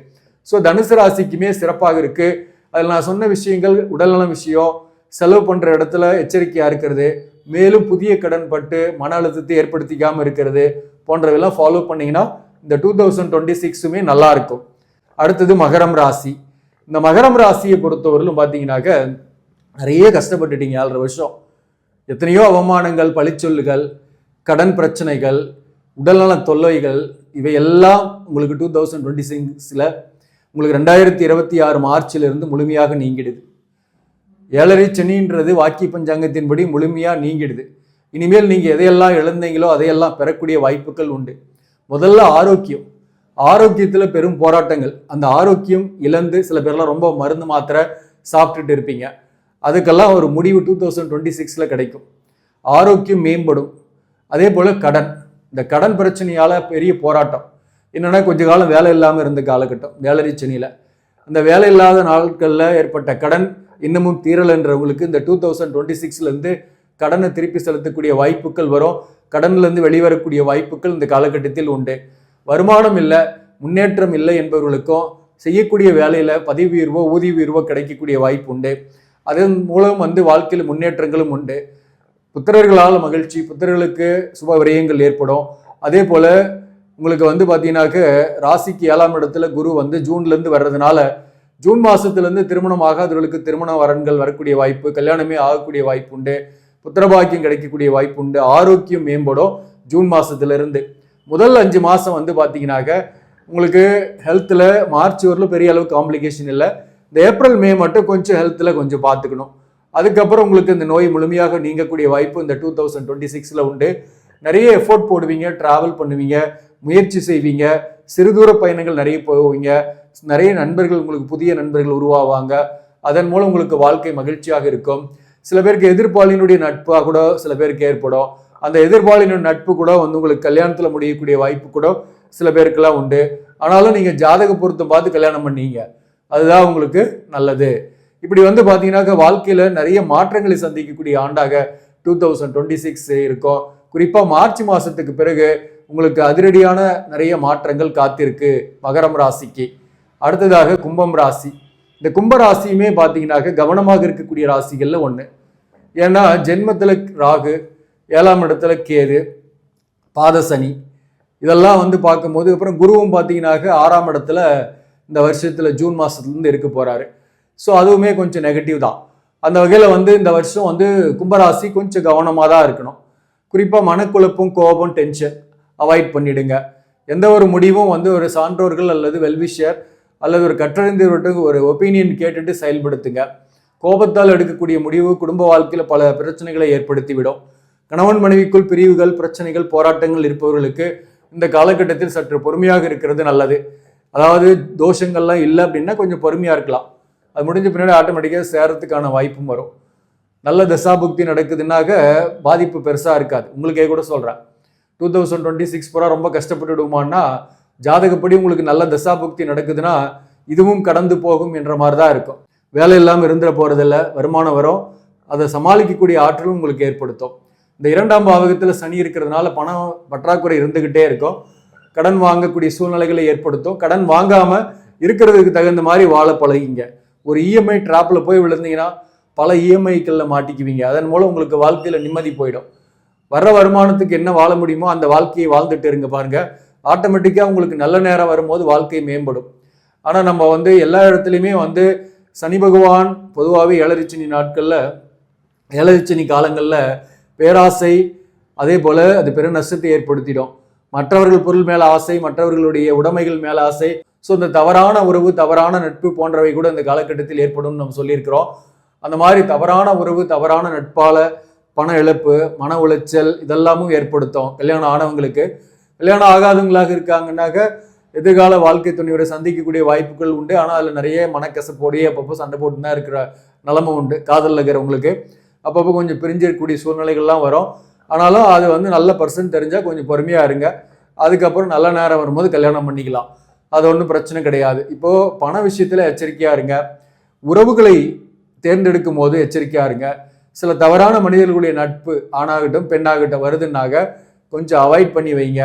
ஸோ தனுசு ராசிக்குமே சிறப்பாக இருக்குது. அதில் நான் சொன்ன விஷயங்கள் உடல்நல விஷயம், செலவு பண்ணுற இடத்துல எச்சரிக்கையாக இருக்கிறது, மேலும் புதிய கடன் பட்டு மன அழுத்தத்தை ஏற்படுத்திக்காமல் இருக்கிறது போன்றவெல்லாம் ஃபாலோ பண்ணிங்கன்னா இந்த 2026மே நல்லா இருக்கும். அடுத்தது மகரம் ராசி. இந்த மகரம் ராசியை பொறுத்தவரையிலும் பார்த்தீங்கன்னாக்க நிறைய கஷ்டப்பட்டுட்டீங்க 7.5 வருஷம். எத்தனையோ அவமானங்கள், பழிச்சொல்லுகள், கடன் பிரச்சனைகள், உடல்நல தொல்லைகள், இவையெல்லாம் உங்களுக்கு 2026ல் உங்களுக்கு 2026 மார்ச்சிலிருந்து முழுமையாக நீங்கிடுது. 7.5 சனின்றது வாக்கி பஞ்சாங்கத்தின்படி முழுமையாக நீங்கிடுது. இனிமேல் நீங்கள் எதையெல்லாம் இழந்தீங்களோ அதையெல்லாம் பெறக்கூடிய வாய்ப்புகள் உண்டு. முதல்ல ஆரோக்கியம். ஆரோக்கியத்தில் பெரும் போராட்டங்கள். அந்த ஆரோக்கியம் இழந்து சில பேர்லாம் ரொம்ப மருந்து மாத்திரை சாப்பிட்டுட்டு இருப்பீங்க. அதுக்கெல்லாம் ஒரு முடிவு 2026ல் கிடைக்கும். ஆரோக்கியம் மேம்படும். அதே போல் கடன், இந்த கடன் பிரச்சனையால் பெரிய போராட்டம். என்னென்னா கொஞ்ச காலம் வேலை இல்லாமல் இருந்த காலகட்டம் 7.5 சனியில். அந்த வேலை இல்லாத நாட்களில் ஏற்பட்ட கடன் இன்னமும் தீரலைன்றவங்களுக்கு இந்த 2026லேருந்து கடனை திருப்பி செலுத்தக்கூடிய வாய்ப்புகள் வரும். கடன்லேருந்து வெளிவரக்கூடிய வாய்ப்புகள் இந்த காலகட்டத்தில் உண்டு. வருமானம் இல்லை, முன்னேற்றம் இல்லை என்பவர்களுக்கும் செய்யக்கூடிய வேலையில் பதவி உயர்வோ ஊதிய உயர்வோ கிடைக்கக்கூடிய வாய்ப்பு உண்டு. அதன் மூலம் வந்து வாழ்க்கையில் முன்னேற்றங்களும் உண்டு. புத்திரர்களால் மகிழ்ச்சி, புத்திரர்களுக்கு சுப விரயங்கள் ஏற்படும். அதே போல் உங்களுக்கு வந்து பார்த்தீங்கன்னாக்க ராசிக்கு 7ஆம் இடத்துல குரு வந்து ஜூன்லேருந்து வர்றதுனால ஜூன் மாதத்துலேருந்து திருமணம் ஆகாதவர்களுக்கு திருமண வரன்கள் வரக்கூடிய வாய்ப்பு, கல்யாணமே ஆகக்கூடிய வாய்ப்பு உண்டு, புத்திரபாக்கியம் கிடைக்கக்கூடிய வாய்ப்பு உண்டு. ஆரோக்கியம் மேம்படும். ஜூன் மாதத்துலேருந்து முதல் 5 மாதம் வந்து பார்த்தீங்கன்னாக்க உங்களுக்கு ஹெல்த்தில் மார்ச் வரலும் பெரிய அளவு காம்ப்ளிகேஷன் இல்லை. இந்த ஏப்ரல் மே மட்டும் கொஞ்சம் ஹெல்த்தில் கொஞ்சம் பார்த்துக்கணும். அதுக்கப்புறம் உங்களுக்கு இந்த நோய் முழுமையாக நீங்கக்கூடிய வாய்ப்பு இந்த 2026ல் உண்டு. நிறைய எஃபோர்ட் போடுவீங்க, ட்ராவல் பண்ணுவீங்க, முயற்சி செய்வீங்க, சிறுதூர பயணங்கள் நிறைய போவீங்க, நிறைய நண்பர்கள், உங்களுக்கு புதிய நண்பர்கள் உருவாவாங்க. அதன் மூலம் உங்களுக்கு வாழ்க்கை மகிழ்ச்சியாக இருக்கும். சில பேருக்கு எதிர்ப்பாளினுடைய நட்பாக கூட சில பேருக்கு ஏற்படும். அந்த எதிர்ப்பாளினுடைய நட்பு கூட வந்து உங்களுக்கு கல்யாணத்தில் முடியக்கூடிய வாய்ப்பு கூட சில பேருக்கெல்லாம் உண்டு. ஆனாலும் நீங்கள் ஜாதக பொருத்தம் பார்த்து கல்யாணம் பண்ணீங்க, அதுதான் உங்களுக்கு நல்லது. இப்படி வந்து பார்த்தீங்கன்னாக்க வாழ்க்கையில் நிறைய மாற்றங்களை சந்திக்கக்கூடிய ஆண்டாக 2026 இருக்கும். குறிப்பாக மார்ச் மாதத்துக்கு பிறகு உங்களுக்கு அதிரடியான நிறைய மாற்றங்கள் காத்திருக்கு மகரம் ராசிக்கு. அடுத்ததாக கும்பம் ராசி. இந்த கும்ப ராசியுமே பார்த்தீங்கன்னாக்க கவனமாக இருக்கக்கூடிய ராசிகளில் ஒன்று. ஏன்னா ஜென்மத்தில் ராகு, 7ஆம் இடத்துல கேது, பாதசனி, இதெல்லாம் வந்து பார்க்கும்போது அப்புறம் குருவும் பார்த்தீங்கன்னாக்க 6ஆம் இடத்துல இந்த வருஷத்தில் ஜூன் மாதத்துலேருந்து இருக்க போகிறாரு. ஸோ அதுவுமே கொஞ்சம் நெகட்டிவ் தான். அந்த வகையில் வந்து இந்த வருஷம் வந்து கும்பராசி கொஞ்சம் கவனமாக தான் இருக்கணும். குறிப்பாக மனக்குழப்பம், கோபம், டென்ஷன் அவாய்ட் பண்ணிடுங்க. எந்த ஒரு முடிவும் வந்து ஒரு சான்றோர்கள் அல்லது வெல்விஷர் அல்லது ஒரு கற்றறிந்தவர்கிட்ட ஒரு ஒப்பீனியன் கேட்டுட்டு செயல்படுத்துங்க. கோபத்தால் எடுக்கக்கூடிய முடிவு குடும்ப வாழ்க்கையில் பல பிரச்சனைகளை ஏற்படுத்திவிடும். கணவன் மனைவிக்குள் பிரிவுகள், பிரச்சனைகள், போராட்டங்கள் இருப்பவர்களுக்கு இந்த காலகட்டத்தில் சற்று பொறுமையாக இருக்கிறது நல்லது. அதாவது தோஷங்கள்லாம் இல்லை அப்படின்னா கொஞ்சம் பொறுமையாக இருக்கலாம். அது முடிஞ்ச பின்னாடி ஆட்டோமேட்டிக்காக சேரத்துக்கான வாய்ப்பும் வரும். நல்ல தசாபுக்தி நடக்குதுன்னாக்க பாதிப்பு பெருசாக இருக்காது. உங்களுக்கே கூட சொல்கிறேன், 2026 பூரா ரொம்ப கஷ்டப்பட்டுடுமான்னா, ஜாதகப்படி உங்களுக்கு நல்ல தசாபுக்தி நடக்குதுன்னா இதுவும் கடந்து போகும் என்ற மாதிரி தான் இருக்கும். வேலை இல்லாமல் இருந்துட போகிறதில்ல, வருமானம் வரும், அதை சமாளிக்கக்கூடிய ஆற்றலும் உங்களுக்கு ஏற்படுத்தும். இந்த 2ஆம் பாவகத்தில் சனி இருக்கிறதுனால பணம் பற்றாக்குறை இருந்துக்கிட்டே இருக்கும். கடன் வாங்கக்கூடிய சூழ்நிலைகளை ஏற்படுத்தும். கடன் வாங்காமல் இருக்கிறதுக்கு தகுந்த மாதிரி வாழ பழகிங்க. ஒரு இஎம்ஐ ட்ராப்பில் போய் விழுந்தீங்கன்னா பல இஎம்ஐக்களில் மாட்டிக்குவீங்க. அதன் மூலம் உங்களுக்கு வாழ்க்கையில் நிம்மதி போயிடும். வர்ற வருமானத்துக்கு என்ன வாழ முடியுமோ அந்த வாழ்க்கையை வாழ்ந்துட்டு இருங்க பாருங்க. ஆட்டோமேட்டிக்காக உங்களுக்கு நல்ல நேரம் வரும்போது வாழ்க்கை மேம்படும். ஆனால் நம்ம எல்லா இடத்துலையுமே சனி பகவான் பொதுவாகவே ஏழரைச்சனி நாட்களில், ஏழரைச்சனி காலங்களில் பேராசை, அதே போல் அது பெரு நஷ்டத்தை ஏற்படுத்திடும். மற்றவர்கள் பொருள் மேலே ஆசை, மற்றவர்களுடைய உடைமைகள் மேலே ஆசை. ஸோ இந்த தவறான உறவு, தவறான நட்பு போன்றவை கூட இந்த காலகட்டத்தில் ஏற்படும் நம்ம சொல்லியிருக்கிறோம். அந்த மாதிரி தவறான உறவு, தவறான நட்பால பண இழப்பு, மன உளைச்சல் இதெல்லாமும் ஏற்படுத்தும். கல்யாணம் ஆனவங்களுக்கு, கல்யாணம் ஆகாதவங்களாக இருக்காங்கன்னாக்க எதிர்கால வாழ்க்கை துணையோட சந்திக்கக்கூடிய வாய்ப்புகள் உண்டு. ஆனால் அதில் நிறைய மனக்கசப்போடையே அப்பப்போ சண்டை போட்டு தான் இருக்கிற நிலைமை உண்டு. காதலில் இருக்கிறவங்களுக்கு அப்பப்போ கொஞ்சம் பிரிஞ்சிருக்கக்கூடிய சூழ்நிலைகள்லாம் வரும். ஆனாலும் அது நல்ல பர்சன் தெரிஞ்சால் கொஞ்சம் பொறுமையாக இருங்க. அதுக்கப்புறம் நல்ல நேரம் வரும்போது கல்யாணம் பண்ணிக்கலாம். அது ஒன்றும் பிரச்சனை கிடையாது. இப்போது பண விஷயத்தில் எச்சரிக்கையாக இருங்க. உறவுகளை தேர்ந்தெடுக்கும் போது எச்சரிக்கையாக இருங்க. சில தவறான மனிதர்களுடைய நட்பு, ஆணாகட்டும் பெண்ணாகட்டும், வருதுன்னாக கொஞ்சம் அவாய்ட் பண்ணி வைங்க.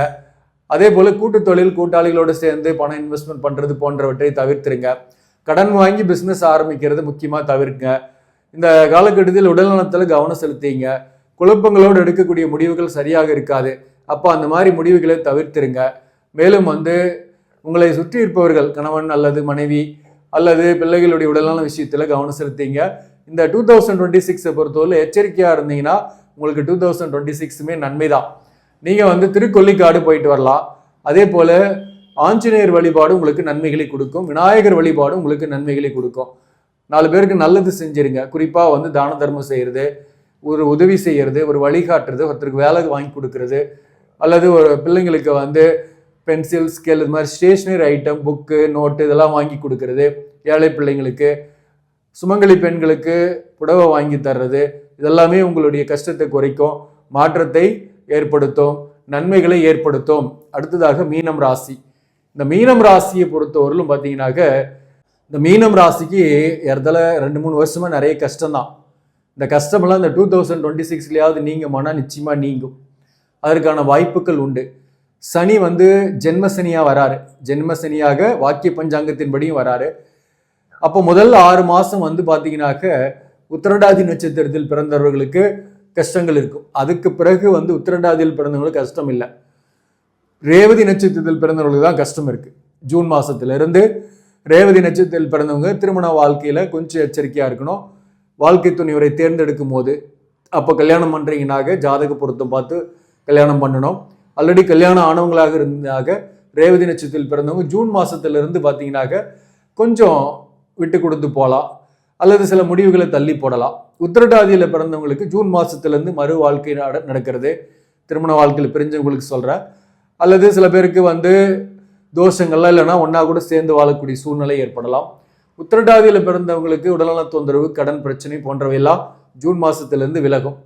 அதே போல் கூட்டு தொழில், கூட்டாளிகளோடு சேர்ந்து பணம் இன்வெஸ்ட்மெண்ட் பண்ணுறது போன்றவற்றை தவிர்த்துருங்க. கடன் வாங்கி பிஸ்னஸ் ஆரம்பிக்கிறது முக்கியமாக தவிர்க்குங்க. இந்த காலகட்டத்தில் உடல்நலத்தில் கவனம் செலுத்திங்க. குழப்பங்களோடு எடுக்கக்கூடிய முடிவுகள் சரியாக இருக்காது. அப்போ அந்த மாதிரி முடிவுகளை தவிர்த்துருங்க. மேலும் உங்களை சுற்றி இருப்பவர்கள், கணவன் அல்லது மனைவி அல்லது பிள்ளைகளுடைய உடல்நல விஷயத்தில் கவனம் செலுத்திங்க. இந்த 2026 பொறுத்தவரை எச்சரிக்கையாக இருந்தீங்கன்னா உங்களுக்கு 2026மே நன்மை தான். நீங்கள் திருக்கொல்லிக்காடு போயிட்டு வரலாம். அதே போல் ஆஞ்சநேயர் வழிபாடு உங்களுக்கு நன்மைகளை கொடுக்கும். விநாயகர் வழிபாடு உங்களுக்கு நன்மைகளை கொடுக்கும். 4 பேருக்கு நல்லது செஞ்சிருங்க. குறிப்பாக தான தர்மம் செய்கிறது, ஒரு உதவி செய்கிறது, ஒரு வழிகாட்டுறது, ஒருத்தருக்கு வேலை வாங்கி கொடுக்கறது, அல்லது ஒரு பிள்ளைங்களுக்கு பென்சில், ஸ்கேல், இது மாதிரி ஸ்டேஷ்னரி ஐட்டம், புக்கு, நோட்டு இதெல்லாம் வாங்கி கொடுக்கறது, ஏழை பிள்ளைங்களுக்கு, சுமங்கலி பெண்களுக்கு புடவை வாங்கி தர்றது, இதெல்லாமே உங்களுடைய கஷ்டத்தை குறைக்கும், மாற்றத்தை ஏற்படுத்தும், நன்மைகளை ஏற்படுத்தும். அடுத்ததாக மீனம் ராசி. இந்த மீனம் ராசியை பொறுத்தவரையிலும் பார்த்தீங்கன்னாக்க, இந்த மீனம் ராசிக்கு ஏறத்தாழ 2-3 வருஷமாக நிறைய கஷ்டம்தான். இந்த கஷ்டமெல்லாம் இந்த 2026லையாவது நீங்குமானா நிச்சயமாக நீங்கும். அதற்கான வாய்ப்புகள் உண்டு. சனி ஜென்மசனியாக வராரு. ஜென்மசனியாக வாக்கிய பஞ்சாங்கத்தின்படியும் வராரு. அப்போ முதல் 6 மாதம் பார்த்தீங்கன்னாக்க உத்திரட்டாதி நட்சத்திரத்தில் பிறந்தவர்களுக்கு கஷ்டங்கள் இருக்கும். அதுக்கு பிறகு உத்திரட்டாதியில் பிறந்தவங்களுக்கு கஷ்டம் இல்லை. ரேவதி நட்சத்திரத்தில் பிறந்தவர்களுக்கு தான் கஷ்டம் இருக்குது. ஜூன் மாதத்திலிருந்து ரேவதி நட்சத்திரத்தில் பிறந்தவங்க திருமண வாழ்க்கையில் கொஞ்சம் எச்சரிக்கையாக இருக்கணும். வாழ்க்கை துணைவரை தேர்ந்தெடுக்கும் போது, அப்போ கல்யாணம் பண்ணுறீங்கன்னாக ஜாதக பொருத்தம் பார்த்து கல்யாணம் பண்ணணும். ஆல்ரெடி கல்யாணம் ஆனவங்களாக இருந்தாக ரேவதி நட்சத்திரத்தில் பிறந்தவங்க ஜூன் மாதத்திலிருந்து பார்த்தீங்கன்னாக்க கொஞ்சம் விட்டு கொடுத்து போகலாம், அல்லது சில முடிவுகளை தள்ளி போடலாம். உத்திரட்டாதியில் பிறந்தவங்களுக்கு ஜூன் மாதத்துலேருந்து மறு வாழ்க்கை நடக்கிறது. திருமண வாழ்க்கையில் பிரிஞ்சவங்களுக்கு சொல்கிறேன். அல்லது சில பேருக்கு தோஷங்கள்லாம் இல்லைன்னா ஒன்றா கூட சேர்ந்து வாழக்கூடிய சூழ்நிலை ஏற்படலாம். உத்திரட்டாதியில் பிறந்தவங்களுக்கு உடல்நல தொந்தரவு, கடன் பிரச்சனை போன்றவையெல்லாம் ஜூன் மாதத்துலேருந்து விலகும்.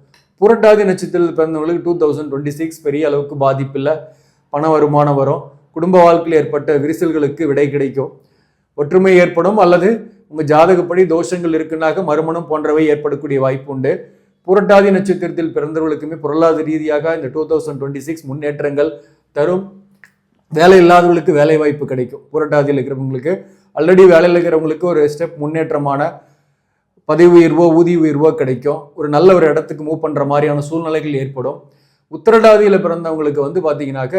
புரட்டாதி நட்சத்திரத்தில் பிறந்தவங்களுக்கு 2026 பெரிய அளவுக்கு பாதிப்பு இல்லை. பண வருமானம் வரும். குடும்ப வாழ்க்கையில் ஏற்பட்ட விரிசல்களுக்கு விடை கிடைக்கும். ஒற்றுமை ஏற்படும். அல்லது உங்கள் ஜாதகப்படி தோஷங்கள் இருக்குன்னாக்க மறுமணம் போன்றவை ஏற்படக்கூடிய வாய்ப்பு உண்டு. புரட்டாதி நட்சத்திரத்தில் பிறந்தவர்களுக்குமே பொருளாதார ரீதியாக இந்த 2026 முன்னேற்றங்கள் தரும். வேலை இல்லாதவர்களுக்கு வேலை வாய்ப்பு கிடைக்கும். புரட்டாதியில் இருக்கிறவங்களுக்கு, ஆல்ரெடி வேலையில் இருக்கிறவங்களுக்கு ஒரு ஸ்டெப் முன்னேற்றமான பதவி உயர்வோ ஊதிய உயர்வோ கிடைக்கும். ஒரு நல்ல ஒரு இடத்துக்கு மூவ் பண்ணுற மாதிரியான சூழ்நிலைகள் ஏற்படும். உத்திரட்டாதியில் பிறந்தவங்களுக்கு பார்த்தீங்கன்னாக்க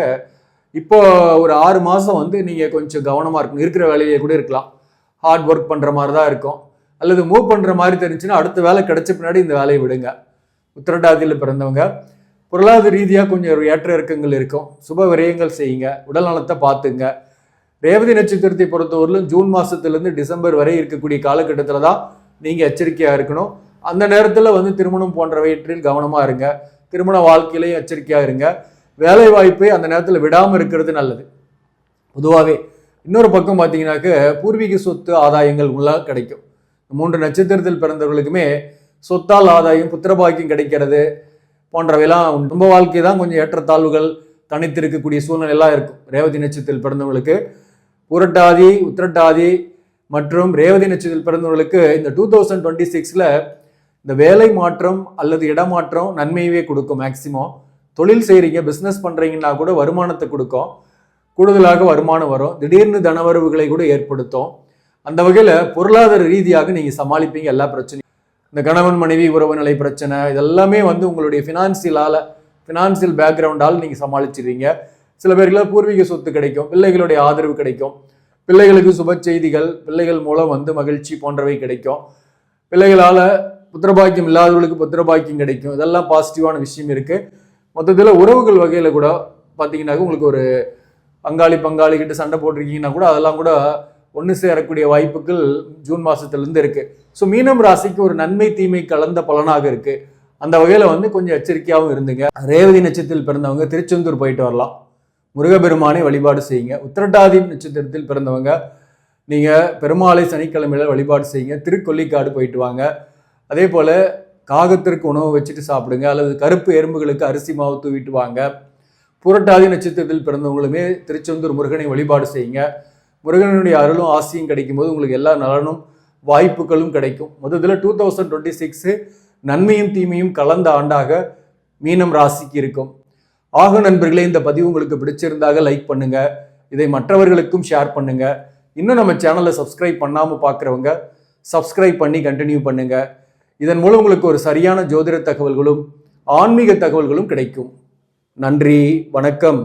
இப்போ ஒரு 6 மாதம் நீங்கள் கொஞ்சம் கவனமாக இருக்கணும். இருக்கிற வேலையிலே கூட இருக்கலாம், ஹார்ட் ஒர்க் பண்ணுற மாதிரி தான் இருக்கும். அல்லது மூவ் பண்ணுற மாதிரி தெரிஞ்சுன்னா அடுத்த வேலை கிடைச்ச பின்னாடி இந்த வேலையை விடுங்க. உத்திரட்டாதியில் பிறந்தவங்க பொருளாதார ரீதியாக கொஞ்சம் ஏற்ற இறக்கங்கள் இருக்கும். சுப விரயங்கள் செய்யுங்க. உடல் நலத்தை பார்த்துங்க. ரேவதி நட்சத்திரத்தை பொறுத்தவரையிலும் ஜூன் மாசத்திலிருந்து டிசம்பர் வரை இருக்கக்கூடிய காலகட்டத்தில் தான் நீங்க எச்சரிக்கையா இருக்கணும். அந்த நேரத்தில் வந்து திருமணம் போன்றவற்றில் கவனமா இருங்க. திருமண வாழ்க்கையிலையும் எச்சரிக்கையா இருங்க. வேலை வாய்ப்பை அந்த நேரத்தில் விடாமல் இருக்கிறது நல்லது. பொதுவாகவே இன்னொரு பக்கம் பார்த்தீங்கன்னாக்க பூர்வீக சொத்து ஆதாயங்கள் உள்ள கிடைக்கும். 3 நட்சத்திரத்தில் பிறந்தவர்களுக்குமே சொத்தால் ஆதாயம், புத்திரபாக்கியம் கிடைக்கிறது போன்றவையெல்லாம் குடும்ப வாழ்க்கை தான் கொஞ்சம் ஏற்றத்தாழ்வுகள் தனித்திருக்கக்கூடிய சூழ்நிலையெல்லாம் இருக்கும். ரேவதி நட்சத்திரத்தில் பிறந்தவங்களுக்கு புரட்டாதி, உத்திரட்டாதி மற்றும் ரேவதி நட்சத்திரத்தில் பிறந்தவர்களுக்கு இந்த 2026ல் இந்த வேலை மாற்றம் அல்லது இடமாற்றம் நன்மையவே கொடுக்கும். மேக்சிமம் தொழில் செய்கிறீங்க, பிஸ்னஸ் பண்ணுறீங்கன்னா கூட வருமானத்தை கொடுக்கும். கூடுதலாக வருமானம் வரும். திடீர்னு தனவரவுகளை கூட ஏற்படுத்தும். அந்த வகையில் பொருளாதார ரீதியாக நீங்கள் சமாளிப்பீங்க எல்லா பிரச்சனையும். இந்த கணவன் மனைவி உறவு நிலை பிரச்சனை இதெல்லாமே வந்து உங்களுடைய ஃபினான்சியல் பேக்ரவுண்டால் நீங்கள் சமாளிச்சிருவீங்க. சில பேருக்குலாம் பூர்வீக சொத்து கிடைக்கும், பிள்ளைகளுடைய ஆதரவு கிடைக்கும், பிள்ளைகளுக்கு சுப செய்திகள், பிள்ளைகள் மூலம் வந்து மகிழ்ச்சி போன்றவை கிடைக்கும். பிள்ளைகளால் புத்திரபாக்கியம் இல்லாதவர்களுக்கு புத்திரபாக்கியம் கிடைக்கும். இதெல்லாம் பாசிட்டிவான விஷயம் இருக்கு. மொத்தத்தில் உறவுகள் வகையில் கூட பார்த்தீங்கன்னாக்க உங்களுக்கு ஒரு பங்காளி கிட்ட சண்டை போட்டிருக்கீங்கன்னா கூட அதெல்லாம் கூட ஒன்று சேரக்கூடிய வாய்ப்புகள் ஜூன் மாசத்திலிருந்து இருக்கு. ஸோ மீனம் ராசிக்கு ஒரு நன்மை தீமை கலந்த பலனாக இருக்கு. அந்த வகையில் வந்து கொஞ்சம் எச்சரிக்கையாகவும் இருந்துங்க. ரேவதி நட்சத்திரத்தில் பிறந்தவங்க திருச்செந்தூர் போயிட்டு வரலாம், முருகப்பெருமானை வழிபாடு செய்யுங்க. உத்திரட்டாதி நட்சத்திரத்தில் பிறந்தவங்க நீங்கள் பெருமாளை சனிக்கிழமையில வழிபாடு செய்யுங்க. திருக்கொல்லிக்காடு போயிட்டு வாங்க. அதே போல் காகத்திற்கு உணவு வச்சுட்டு சாப்பிடுங்க, அல்லது கருப்பு எறும்புகளுக்கு அரிசி மாவு தூவிட்டு வாங்க. புரட்டாதி நட்சத்திரத்தில் பிறந்தவங்களுமே திருச்செந்தூர் முருகனை வழிபாடு செய்யுங்க. முருகனுடைய அருளும் ஆசையும் கிடைக்கும் போது உங்களுக்கு எல்லா நலனும் வாய்ப்புகளும் கிடைக்கும். முதல்ல 2026 நன்மையும் தீமையும் கலந்த ஆண்டாக மீனம் ராசிக்கு இருக்கும். ஆக நண்பர்களே, இந்த பதிவு உங்களுக்கு பிடிச்சிருந்தாக லைக் பண்ணுங்க, இதை மற்றவர்களுக்கும் ஷேர் பண்ணுங்க. இன்னும் நம்ம சேனலை சப்ஸ்கிரைப் பண்ணாமல் பார்க்குறவங்க சப்ஸ்கிரைப் பண்ணி கண்டினியூ பண்ணுங்க. இதன் மூலம் உங்களுக்கு ஒரு சரியான ஜோதிட தகவல்களும் ஆன்மீக தகவல்களும் கிடைக்கும். நன்றி, வணக்கம்.